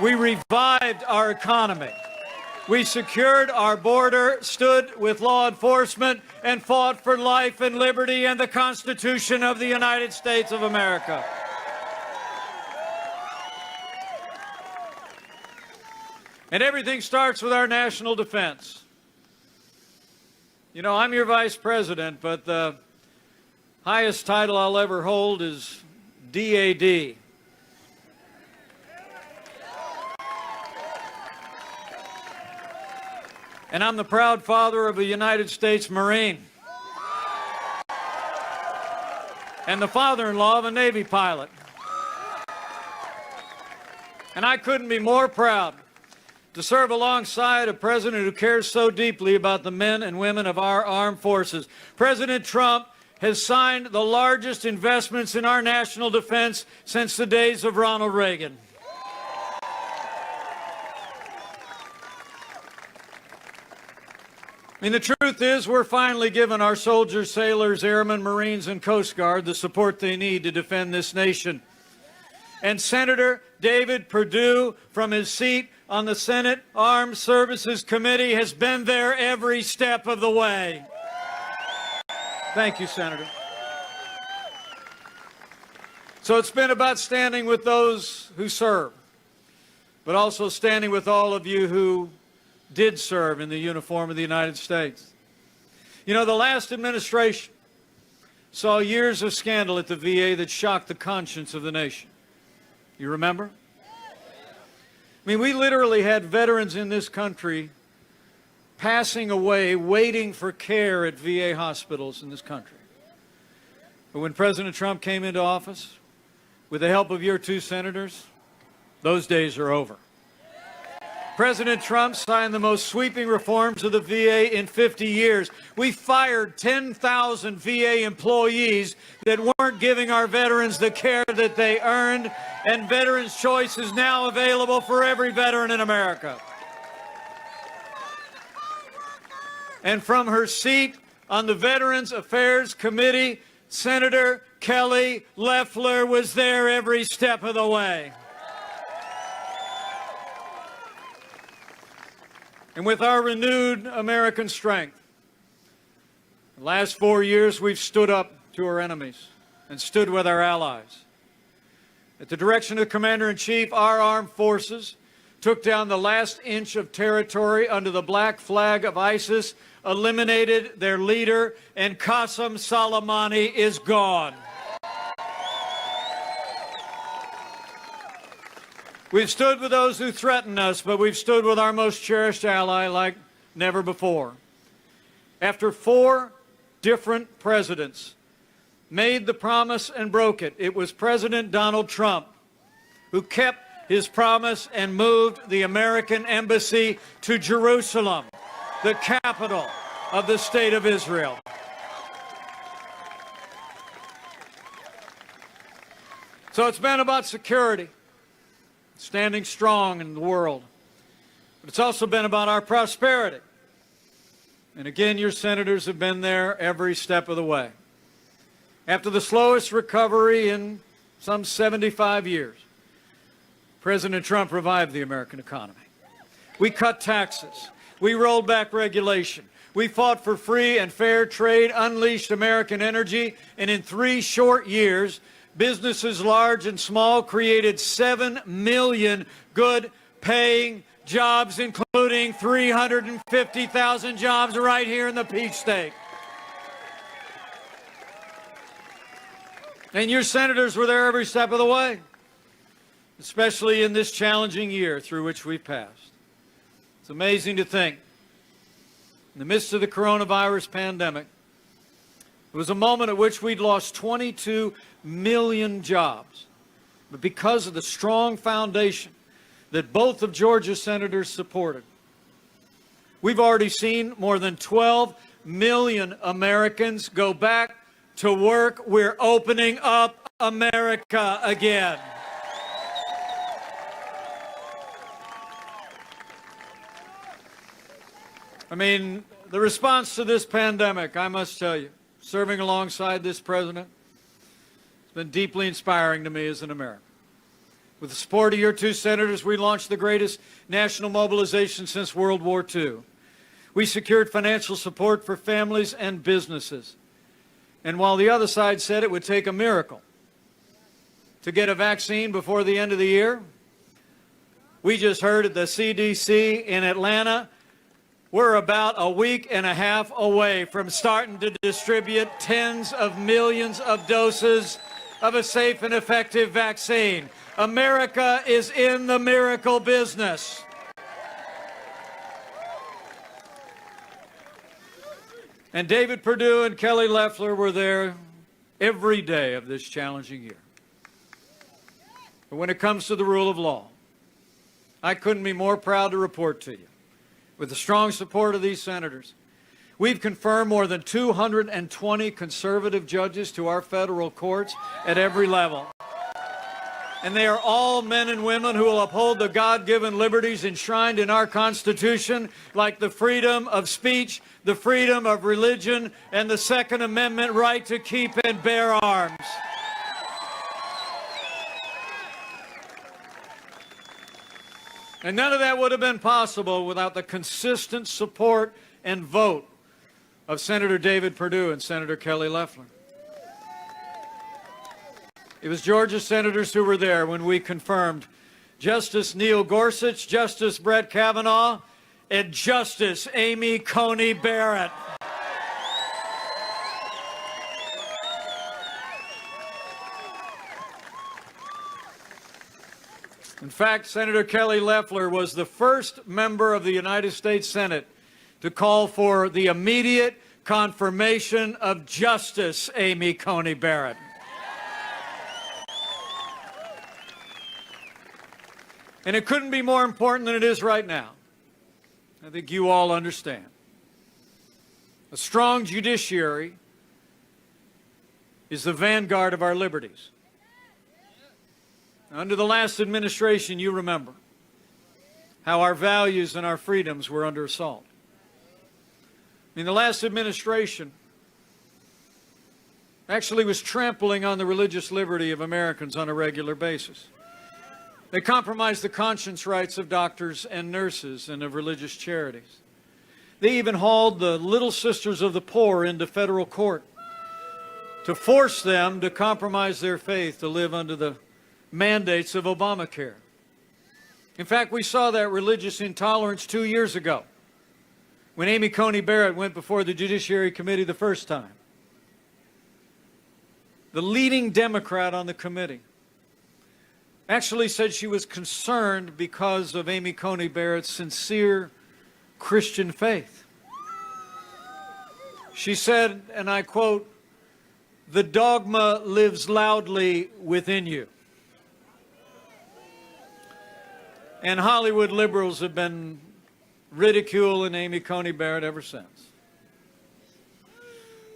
We revived our economy. We secured our border, stood with law enforcement, and fought for life and liberty and the Constitution of the United States of America. And everything starts with our national defense. You know, I'm your vice president, but the highest title I'll ever hold is DAD. And I'm the proud father of a United States Marine and the father-in-law of a Navy pilot. And I couldn't be more proud to serve alongside a president who cares so deeply about the men and women of our armed forces. President Trump has signed the largest investments in our national defense since the days of Ronald Reagan. I mean, the truth is, we're finally giving our soldiers, sailors, airmen, Marines, and Coast Guard the support they need to defend this nation. And Senator David Perdue, from his seat on the Senate Armed Services Committee, has been there every step of the way. Thank you, Senator. So it's been about standing with those who serve, but also standing with all of you who did serve in the uniform of the United States. You know, the last administration saw years of scandal at the VA that shocked the conscience of the nation. You remember? I mean, we literally had veterans in this country passing away, waiting for care at VA hospitals in this country. But when President Trump came into office, with the help of your two senators, those days are over. President Trump signed the most sweeping reforms of the VA in 50 years. We fired 10,000 VA employees that weren't giving our veterans the care that they earned, and Veterans Choice is now available for every veteran in America. And from her seat on the Veterans Affairs Committee, Senator Kelly Loeffler was there every step of the way. And with our renewed American strength, the last 4 years we've stood up to our enemies and stood with our allies. At the direction of the Commander-in-Chief, our armed forces took down the last inch of territory under the black flag of ISIS, eliminated their leader, and Qasem Soleimani is gone. We've stood with those who threaten us, but we've stood with our most cherished ally like never before. After 4 different presidents made the promise and broke it, it was President Donald Trump who kept his promise and moved the American embassy to Jerusalem, the capital of the State of Israel. So it's been about security, standing strong in the world. But it's also been about our prosperity. And again, your senators have been there every step of the way. After the slowest recovery in some 75 years, President Trump revived the American economy. We cut taxes. We rolled back regulation. We fought for free and fair trade, unleashed American energy, and in 3 short years, businesses large and small created 7 million good-paying jobs, including 350,000 jobs right here in the Peach State. And your senators were there every step of the way, especially in this challenging year through which we've passed. It's amazing to think, in the midst of the coronavirus pandemic, it was a moment at which we'd lost 22 million jobs. But because of the strong foundation that both of Georgia's senators supported, we've already seen more than 12 million Americans go back to work. We're opening up America again. I mean, the response to this pandemic, I must tell you, serving alongside this president, has been deeply inspiring to me as an American. With the support of your 2 senators, we launched the greatest national mobilization since World War II. We secured financial support for families and businesses. And while the other side said it would take a miracle to get a vaccine before the end of the year, we just heard at the CDC in Atlanta, we're about a week and a half away from starting to distribute tens of millions of doses of a safe and effective vaccine. America is in the miracle business. And David Perdue and Kelly Loeffler were there every day of this challenging year. But when it comes to the rule of law, I couldn't be more proud to report to you, with the strong support of these senators, we've confirmed more than 220 conservative judges to our federal courts at every level. And they are all men and women who will uphold the God-given liberties enshrined in our Constitution, like the freedom of speech, the freedom of religion, and the Second Amendment right to keep and bear arms. And none of that would have been possible without the consistent support and vote of Senator David Perdue and Senator Kelly Loeffler. It was Georgia senators who were there when we confirmed Justice Neil Gorsuch, Justice Brett Kavanaugh, and Justice Amy Coney Barrett. In fact, Senator Kelly Loeffler was the first member of the United States Senate to call for the immediate confirmation of Justice Amy Coney Barrett. And it couldn't be more important than it is right now. I think you all understand. A strong judiciary is the vanguard of our liberties. Under the last administration, you remember how our values and our freedoms were under assault. I mean, the last administration actually was trampling on the religious liberty of Americans on a regular basis. They compromised the conscience rights of doctors and nurses and of religious charities. They even hauled the Little Sisters of the Poor into federal court to force them to compromise their faith to live under the mandates of Obamacare. In fact, we saw that religious intolerance 2 years ago when Amy Coney Barrett went before the Judiciary Committee the first time. The leading Democrat on the committee actually said she was concerned because of Amy Coney Barrett's sincere Christian faith. She said, and I quote, "The dogma lives loudly within you." And Hollywood liberals have been ridiculing Amy Coney Barrett ever since.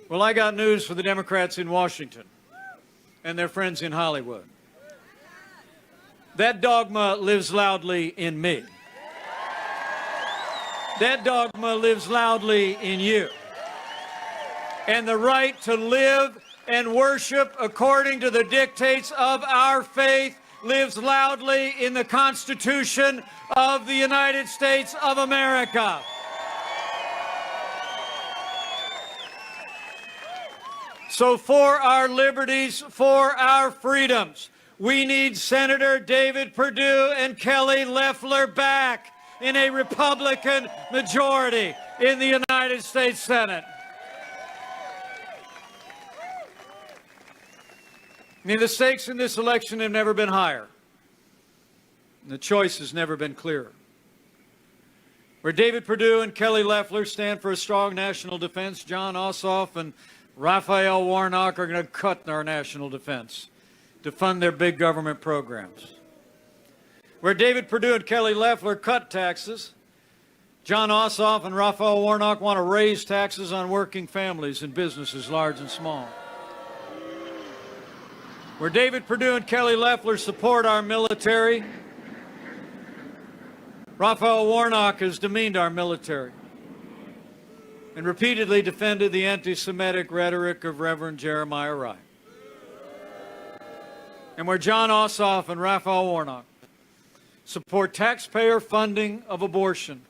Well, I got news for the Democrats in Washington and their friends in Hollywood. That dogma lives loudly in me. That dogma lives loudly in you. And the right to live and worship according to the dictates of our faith lives loudly in the Constitution of the United States of America. So for our liberties, for our freedoms, we need Senator David Perdue and Kelly Loeffler back in a Republican majority in the United States Senate. I mean, the stakes in this election have never been higher. The choice has never been clearer. Where David Perdue and Kelly Loeffler stand for a strong national defense, John Ossoff and Raphael Warnock are going to cut our national defense to fund their big government programs. Where David Perdue and Kelly Loeffler cut taxes, John Ossoff and Raphael Warnock want to raise taxes on working families and businesses large and small. Where David Perdue and Kelly Loeffler support our military, Raphael Warnock has demeaned our military and repeatedly defended the anti-Semitic rhetoric of Reverend Jeremiah Wright. And where John Ossoff and Raphael Warnock support taxpayer funding of abortion,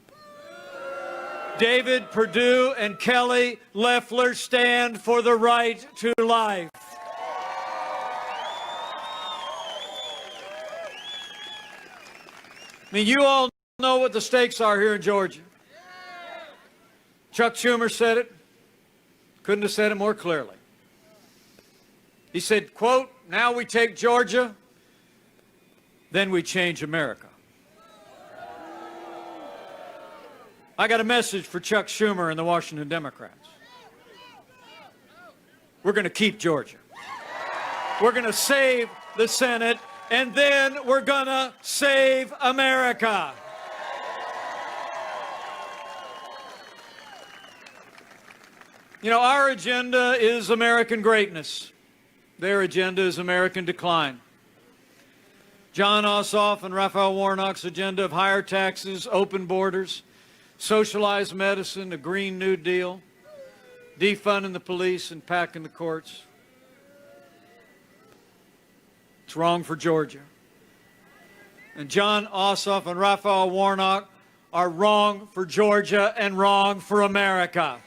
David Perdue and Kelly Loeffler stand for the right to life. I mean, you all know what the stakes are here in Georgia. Chuck Schumer said it. Couldn't have said it more clearly. He said, quote, "Now we take Georgia, then we change America." I got a message for Chuck Schumer and the Washington Democrats. We're going to keep Georgia. We're going to save the Senate, and then we're going to save America. You know, our agenda is American greatness. Their agenda is American decline. John Ossoff and Raphael Warnock's agenda of higher taxes, open borders, socialized medicine, a Green New Deal, defunding the police and packing the courts. It's wrong for Georgia. And John Ossoff and Raphael Warnock are wrong for Georgia and wrong for America.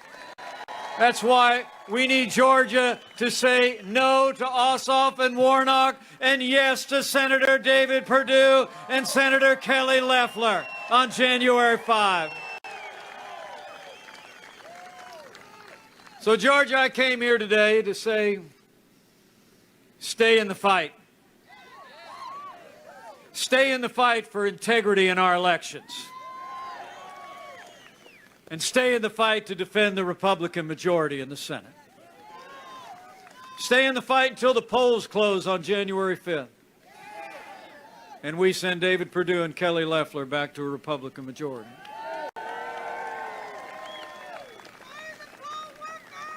That's why we need Georgia to say no to Ossoff and Warnock and yes to Senator David Perdue and Senator Kelly Loeffler on January 5. So, Georgia, I came here today to say, stay in the fight. Stay in the fight for integrity in our elections. And stay in the fight to defend the Republican majority in the Senate. Stay in the fight until the polls close on January 5th. And we send David Perdue and Kelly Loeffler back to a Republican majority.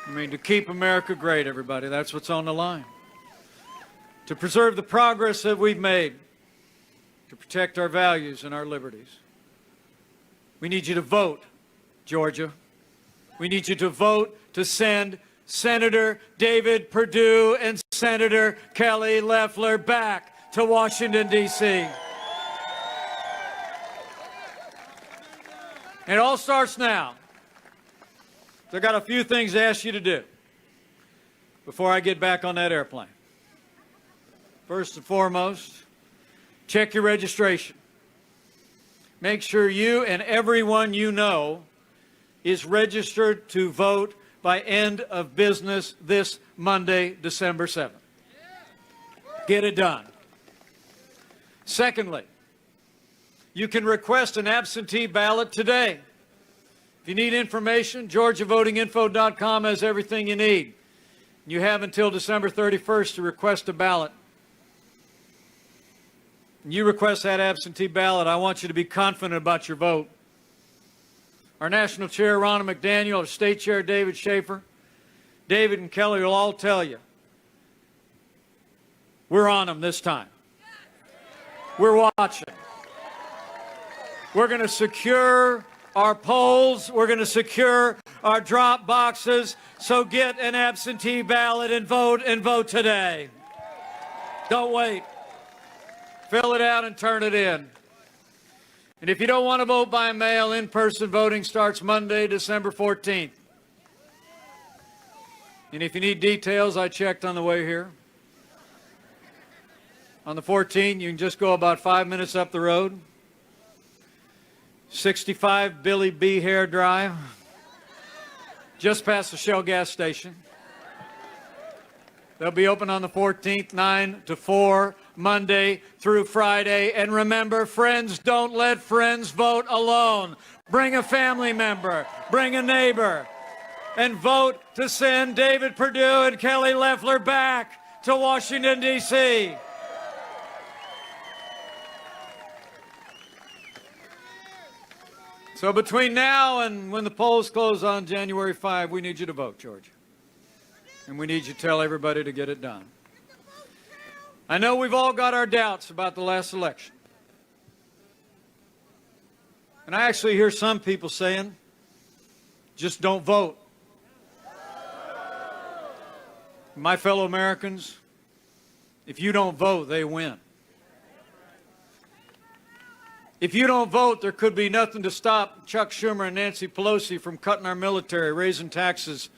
I mean, to keep America great, everybody, that's what's on the line. To preserve the progress that we've made, to protect our values and our liberties. We need you to vote, Georgia. We need you to vote to send Senator David Perdue and Senator Kelly Loeffler back to Washington, D.C. It all starts now. So I got a few things to ask you to do before I get back on that airplane. First and foremost, check your registration. make sure you and everyone you know is registered to vote by end of business this Monday, December 7th. Get it done. Secondly, you can request an absentee ballot today. If you need information, GeorgiaVotingInfo.com has everything you need. You have until December 31st to request a ballot. When you request that absentee ballot, I want you to be confident about your vote. Our National Chair, Ronna McDaniel, our State Chair, David Schaefer, David and Kelly will all tell you, we're on them this time. We're watching. We're going to secure our polls. We're going to secure our drop boxes. So get an absentee ballot and vote today. Don't wait. Fill it out and turn it in. And if you don't want to vote by mail, in-person voting starts Monday, December 14th. And if you need details, I checked on the way here. On the 14th, you can just go about 5 minutes up the road. 65 Billy B. Hare Drive, just past the Shell gas station. They'll be open on the 14th, 9 to 4, Monday through Friday. And remember, friends, don't let friends vote alone. Bring a family member, bring a neighbor, and vote to send David Perdue and Kelly Loeffler back to Washington, D.C. So between now and when the polls close on January 5, we need you to vote, Georgia. And we need you to tell everybody to get it done. I know we've all got our doubts about the last election. And I actually hear some people saying, just don't vote. My fellow Americans, if you don't vote, they win. If you don't vote, there could be nothing to stop Chuck Schumer and Nancy Pelosi from cutting our military, raising taxes,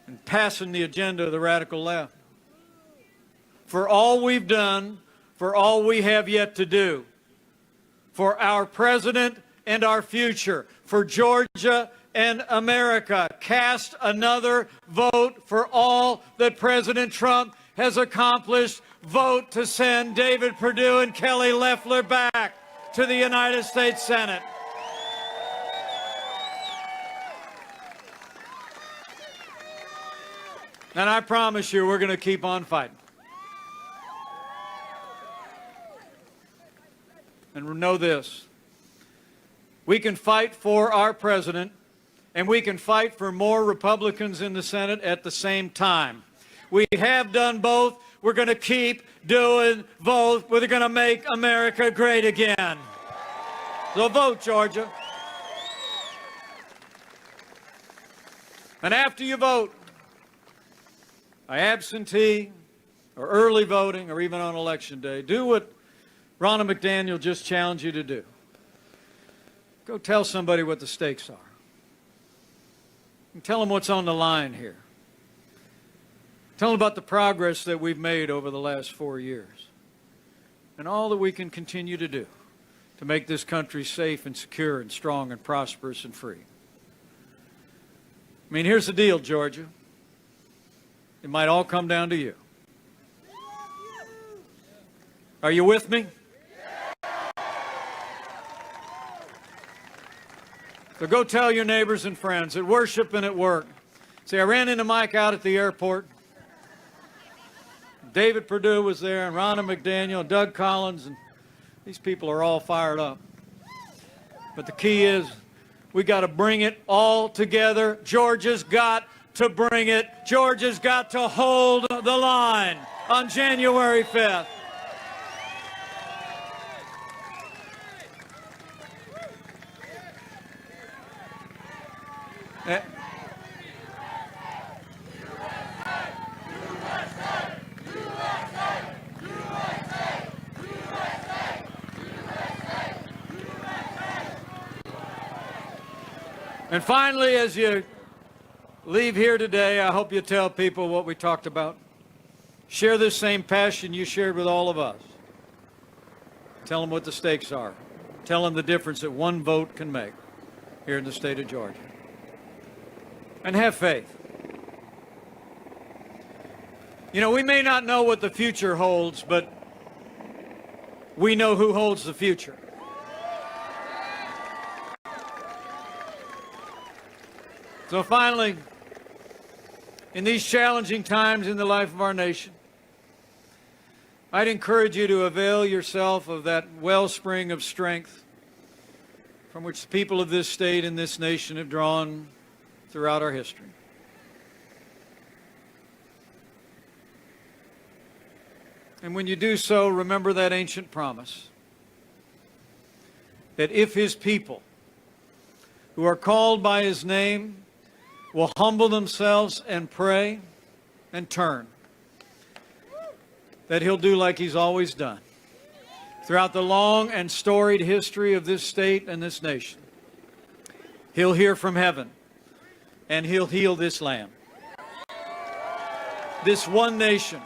and passing the agenda of the radical left. For all we've done, for all we have yet to do, for our president and our future, for Georgia and America, cast another vote for all that President Trump has accomplished. Vote to send David Perdue and Kelly Loeffler back to the United States Senate. And I promise you, we're going to keep on fighting. And know this, we can fight for our president, and we can fight for more Republicans in the Senate at the same time. We have done both. We're going to keep doing both. We're going to make America great again. So vote, Georgia. And after you vote, by absentee or early voting or even on Election Day, do what Ronna McDaniel just challenged you to do. Go tell somebody what the stakes are. And tell them what's on the line here. Tell them about the progress that we've made over the last 4 years and all that we can continue to do to make this country safe and secure and strong and prosperous and free. I mean, here's the deal, Georgia. It might all come down to you. Are you with me? So go tell your neighbors and friends at worship and at work. See, I ran into Mike out at the airport. David Perdue was there, and Ronna McDaniel, and Doug Collins, and these people are all fired up. But the key is we got to bring it all together. Georgia's got to bring it. Georgia's got to hold the line on January 5th. And finally, as you leave here today, I hope you tell people what we talked about. Share this same passion you shared with all of us. Tell them what the stakes are. Tell them the difference that one vote can make here in the state of Georgia. And have faith. You know, we may not know what the future holds, but we know who holds the future. So finally, in these challenging times in the life of our nation, I'd encourage you to avail yourself of that wellspring of strength from which the people of this state and this nation have drawn throughout our history. And when you do so, remember that ancient promise that if his people who are called by his name will humble themselves and pray and turn, that he'll do like he's always done throughout the long and storied history of this state and this nation. He'll hear from heaven and he'll heal this land. This one nation,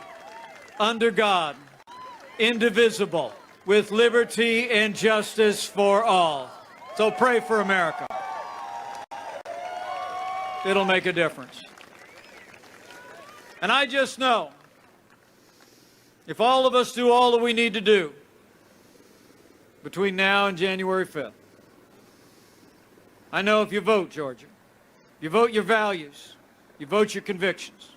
under God, indivisible, with liberty and justice for all. So pray for America. It'll make a difference. And I just know, if all of us do all that we need to do between now and January 5th, I know if you vote, Georgia, you vote your values, you vote your convictions.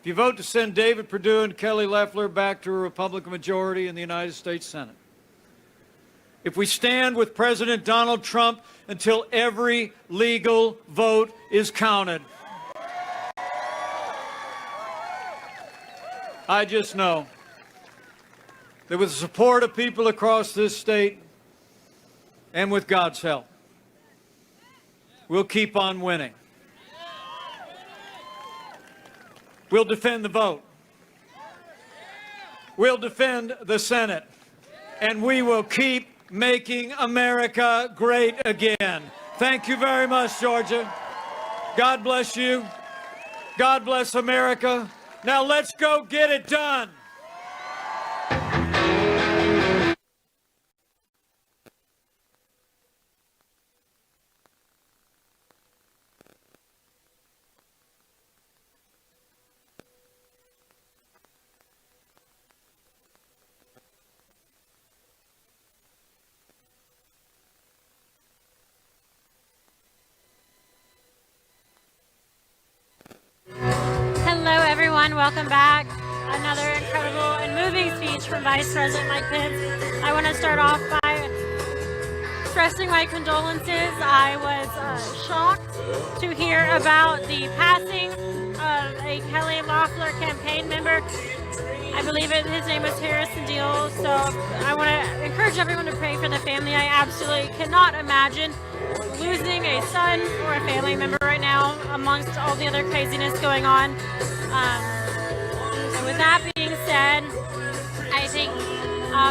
If you vote to send David Perdue and Kelly Loeffler back to a Republican majority in the United States Senate. If we stand with President Donald Trump until every legal vote is counted. I just know that with the support of people across this state and with God's help, we'll keep on winning. We'll defend the vote. We'll defend the Senate. And we will keep making America great again. Thank you very much, Georgia. God bless you. God bless America. Now let's go get it done. Welcome back. Another incredible and moving speech from Vice President Mike Pence. I want to start off by expressing my condolences. I was shocked to hear about the passing of a Kelly Loeffler campaign member. I believe his name was Harrison Deal. So I want to encourage everyone to pray for the family. I absolutely cannot imagine losing a son or a family member right now amongst all the other craziness going on. And with that being said, I think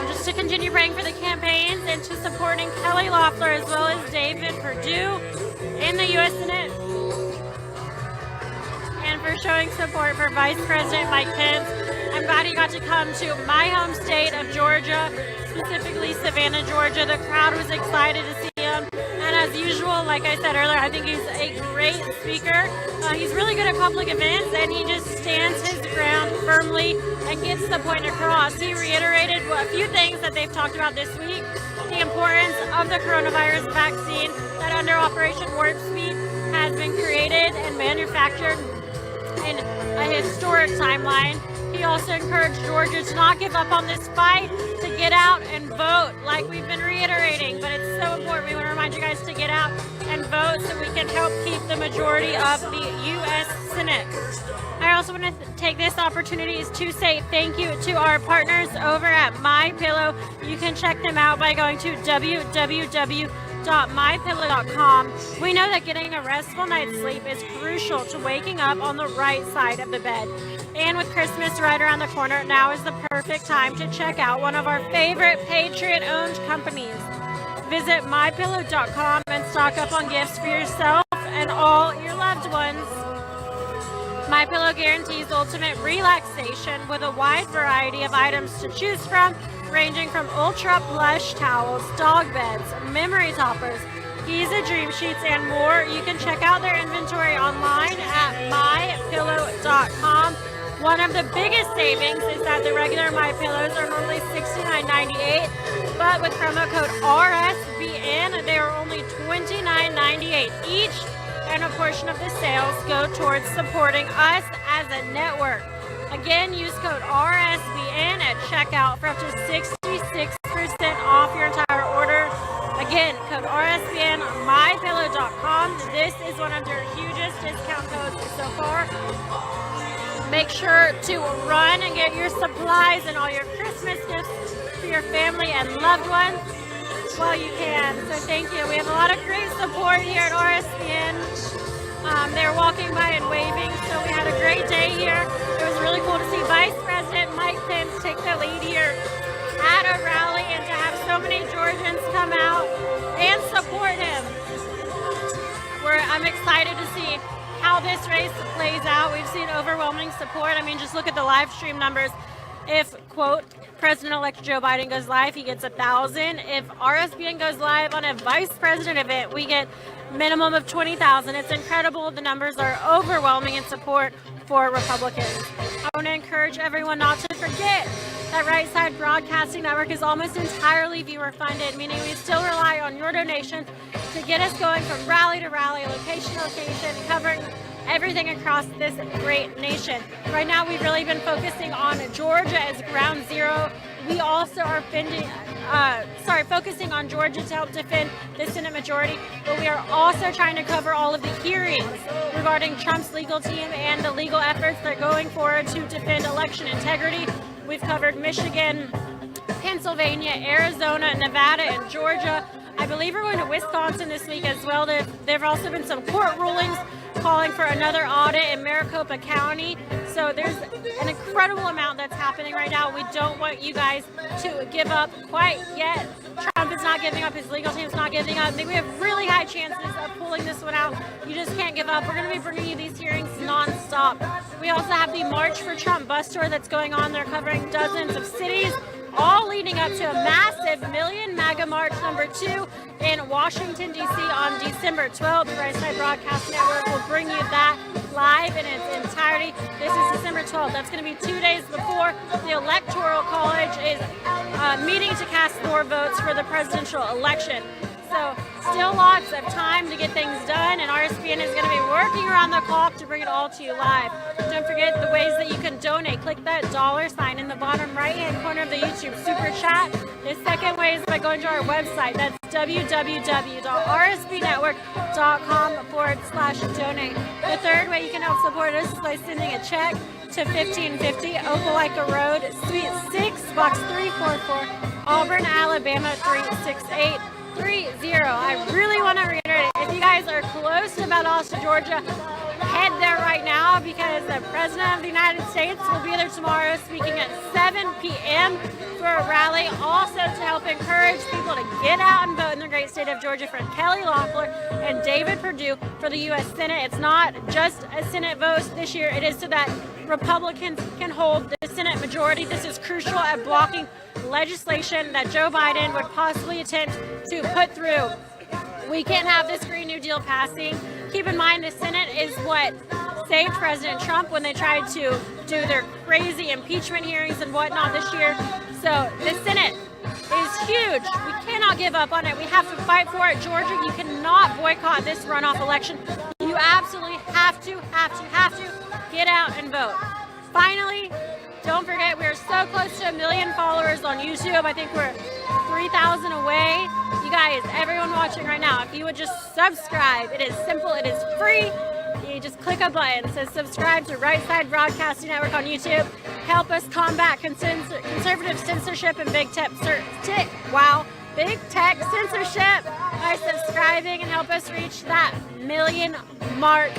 just to continue praying for the campaigns and to supporting Kelly Loeffler as well as David Perdue in the U.S. Senate, and for showing support for Vice President Mike Pence. I'm glad he got to come to my home state of Georgia, specifically Savannah, Georgia. The crowd was excited to see him. And as usual, like I said earlier, I think he's a great speaker. He's really good at public events, and he just stands his ground firmly and gets the point across. He reiterated a few things that they've talked about this week. The importance of the coronavirus vaccine that under Operation Warp Speed has been created and manufactured in a historic timeline. He also encouraged Georgia to not give up on this fight, to get out and vote like we've been reiterating. But it's so important. We want to remind you guys to get out and vote so we can help keep the majority of the U.S. Senate. I also want to take this opportunity to say thank you to our partners over at MyPillow. You can check them out by going to www.mypillow.com. We know that getting a restful night's sleep is crucial to waking up on the right side of the bed. And with Christmas right around the corner, now is the perfect time to check out one of our favorite Patriot-owned companies. Visit mypillow.com and stock up on gifts for yourself and all your loved ones. MyPillow guarantees ultimate relaxation with a wide variety of items to choose from, ranging from ultra plush towels, dog beds, memory toppers, Giza Dream Sheets, and more. You can check out their inventory online at mypillow.com. One of the biggest savings is that the regular My Pillows are normally $69.98, but with promo code RSBN, they are only $29.98 each, and a portion of the sales go towards supporting us as a network. Again, use code RSBN at checkout for up to 66% off your entire order. Again, code RSBN, mypillow.com. This is one of their hugest discount codes so far. Make sure to run and get your supplies and all your Christmas gifts for your family and loved ones while you can. So thank you. We have a lot of great support here at RSBN. They're walking by and waving, so we had a great day here. It was really cool to see Vice President Mike Pence take the lead here at a rally and to have so many Georgians come out and support him. I'm excited to see how this race plays out. We've seen overwhelming support. I mean, just look at the live stream numbers. If, quote, President-elect Joe Biden goes live, he gets 1,000. If RSBN goes live on a vice president event, we get minimum of 20,000. It's incredible. The numbers are overwhelming in support for Republicans. I want to encourage everyone not to forget that Right Side Broadcasting Network is almost entirely viewer funded, meaning we still rely on your donations to get us going from rally to rally, location to location, covering everything across this great nation. Right now, we've really been focusing on Georgia as ground zero. We also are focusing on Georgia to help defend the Senate majority, but we are also trying to cover all of the hearings regarding Trump's legal team and the legal efforts that are going forward to defend election integrity. We've covered Michigan, Pennsylvania, Arizona, Nevada, and Georgia. I believe we're going to Wisconsin this week as well. There have also been some court rulings calling for another audit in Maricopa County. So there's an incredible amount that's happening right now. We don't want you guys to give up quite yet. Trump is not giving up. His legal team's not giving up. I think we have really high chances of pulling this one out. You just can't give up. We're going to be bringing you these hearings nonstop. We also have the March for Trump bus tour that's going on. They're covering dozens of cities, all leading up to a massive Million MAGA March #2 in Washington, D.C. on December 12th. The Right Side Broadcast Network will bring you that live in its entirety. This is December 12th. That's going to be 2 days before the Electoral College is meeting to cast more votes for the presidential election. So still lots of time to get things done, and RSBN is going to be working around the clock to bring it all to you live. Don't forget the ways that you can donate. Click that $sign in the bottom right-hand corner of the YouTube Super Chat. The second way is by going to our website. That's www.rsbnetwork.com/donate. The third way you can help support us is by sending a check to 1550 Opelika Road, Suite 6, Box 344, Auburn, Alabama 36830. I really want to reiterate, if you guys are close to Valdosta, Georgia, head there right now because the President of the United States will be there tomorrow speaking at 7 p.m. for a rally, also to help encourage people to get out and vote in the great state of Georgia for Kelly Loeffler and David Perdue for the U.S. Senate. It's not just a Senate vote this year. It is so that Republicans can hold the Senate majority. This is crucial at blocking legislation that Joe Biden would possibly attempt to put through. We can't have this Green New Deal passing. Keep in mind the Senate is what saved President Trump when they tried to do their crazy impeachment hearings and whatnot this year. So the Senate is huge. We cannot give up on it. We have to fight for it. Georgia, you cannot boycott this runoff election. You absolutely have to get out and vote. Finally, don't forget, we are so close to 1 million followers on YouTube. I think we're 3,000 away. You guys, everyone watching right now, if you would just subscribe, it is simple, it is free. You just click a button that says subscribe to Right Side Broadcasting Network on YouTube. Help us combat conservative censorship and big tech censorship by subscribing and help us reach that 1 million mark.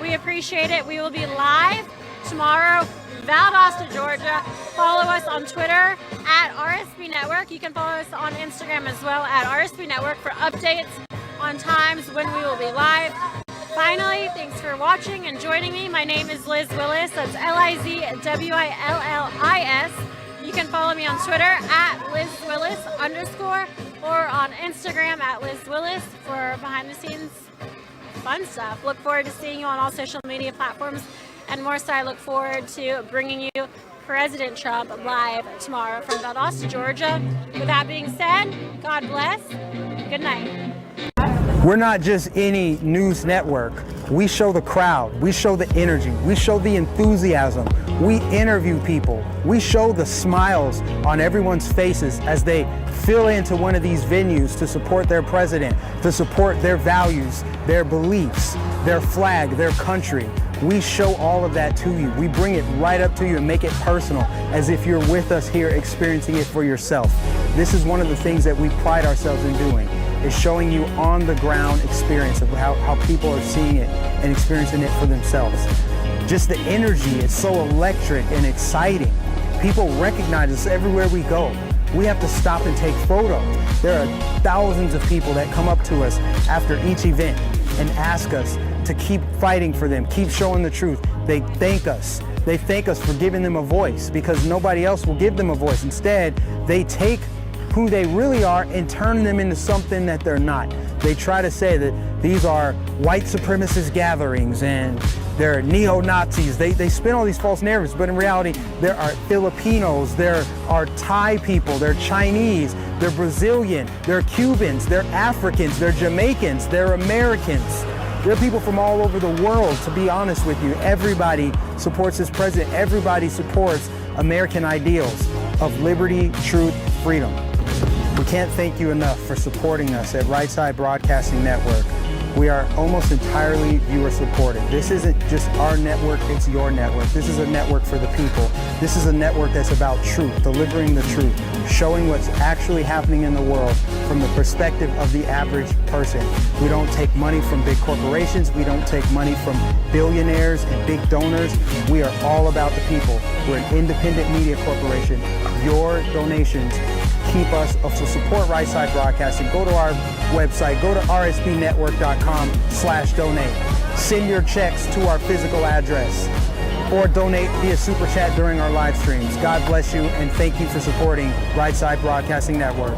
We appreciate it. We will be live tomorrow, Valdosta, Georgia. Follow us on Twitter at RSB Network. You can follow us on Instagram as well at RSB Network for updates on times when we will be live. Finally, thanks for watching and joining me. My name is Liz Willis. That's Lizwillis. You can follow me on Twitter at LizWillis_ or on Instagram at LizWillis for behind the scenes fun stuff. Look forward to seeing you on all social media platforms. And more so, I look forward to bringing you President Trump live tomorrow from Valdosta, Georgia. With that being said, God bless. Good night. We're not just any news network. We show the crowd. We show the energy. We show the enthusiasm. We interview people. We show the smiles on everyone's faces as they fill into one of these venues to support their president, to support their values, their beliefs, their flag, their country. We show all of that to you. We bring it right up to you and make it personal, as if you're with us here experiencing it for yourself. This is one of the things that we pride ourselves in doing, is showing you on the ground experience of how people are seeing it and experiencing it for themselves. Just the energy is so electric and exciting. People recognize us everywhere we go. We have to stop and take photos. There are thousands of people that come up to us after each event and ask us to keep fighting for them, keep showing the truth. They thank us. They thank us for giving them a voice, because nobody else will give them a voice. Instead, they take who they really are and turn them into something that they're not. They try to say that these are white supremacist gatherings and they're neo-Nazis. They spin all these false narratives, but in reality, there are Filipinos, there are Thai people, they're Chinese, they're Brazilian, they're Cubans, they're Africans, they're Jamaicans, they're Americans. There are people from all over the world, to be honest with you. Everybody supports this president. Everybody supports American ideals of liberty, truth, freedom. We can't thank you enough for supporting us at Right Side Broadcasting Network. We are almost entirely viewer supported. This isn't just our network, it's your network. This is a network for the people. This is a network that's about truth, delivering the truth, showing what's actually happening in the world from the perspective of the average person. We don't take money from big corporations. We don't take money from billionaires and big donors. We are all about the people. We're an independent media corporation. Your donations keep us, to support Right Side Broadcasting. Go to our website, go to rsbnetwork.com/donate. Send your checks to our physical address, or donate via Super Chat during our live streams. God bless you, and thank you for supporting Right Side Broadcasting Network.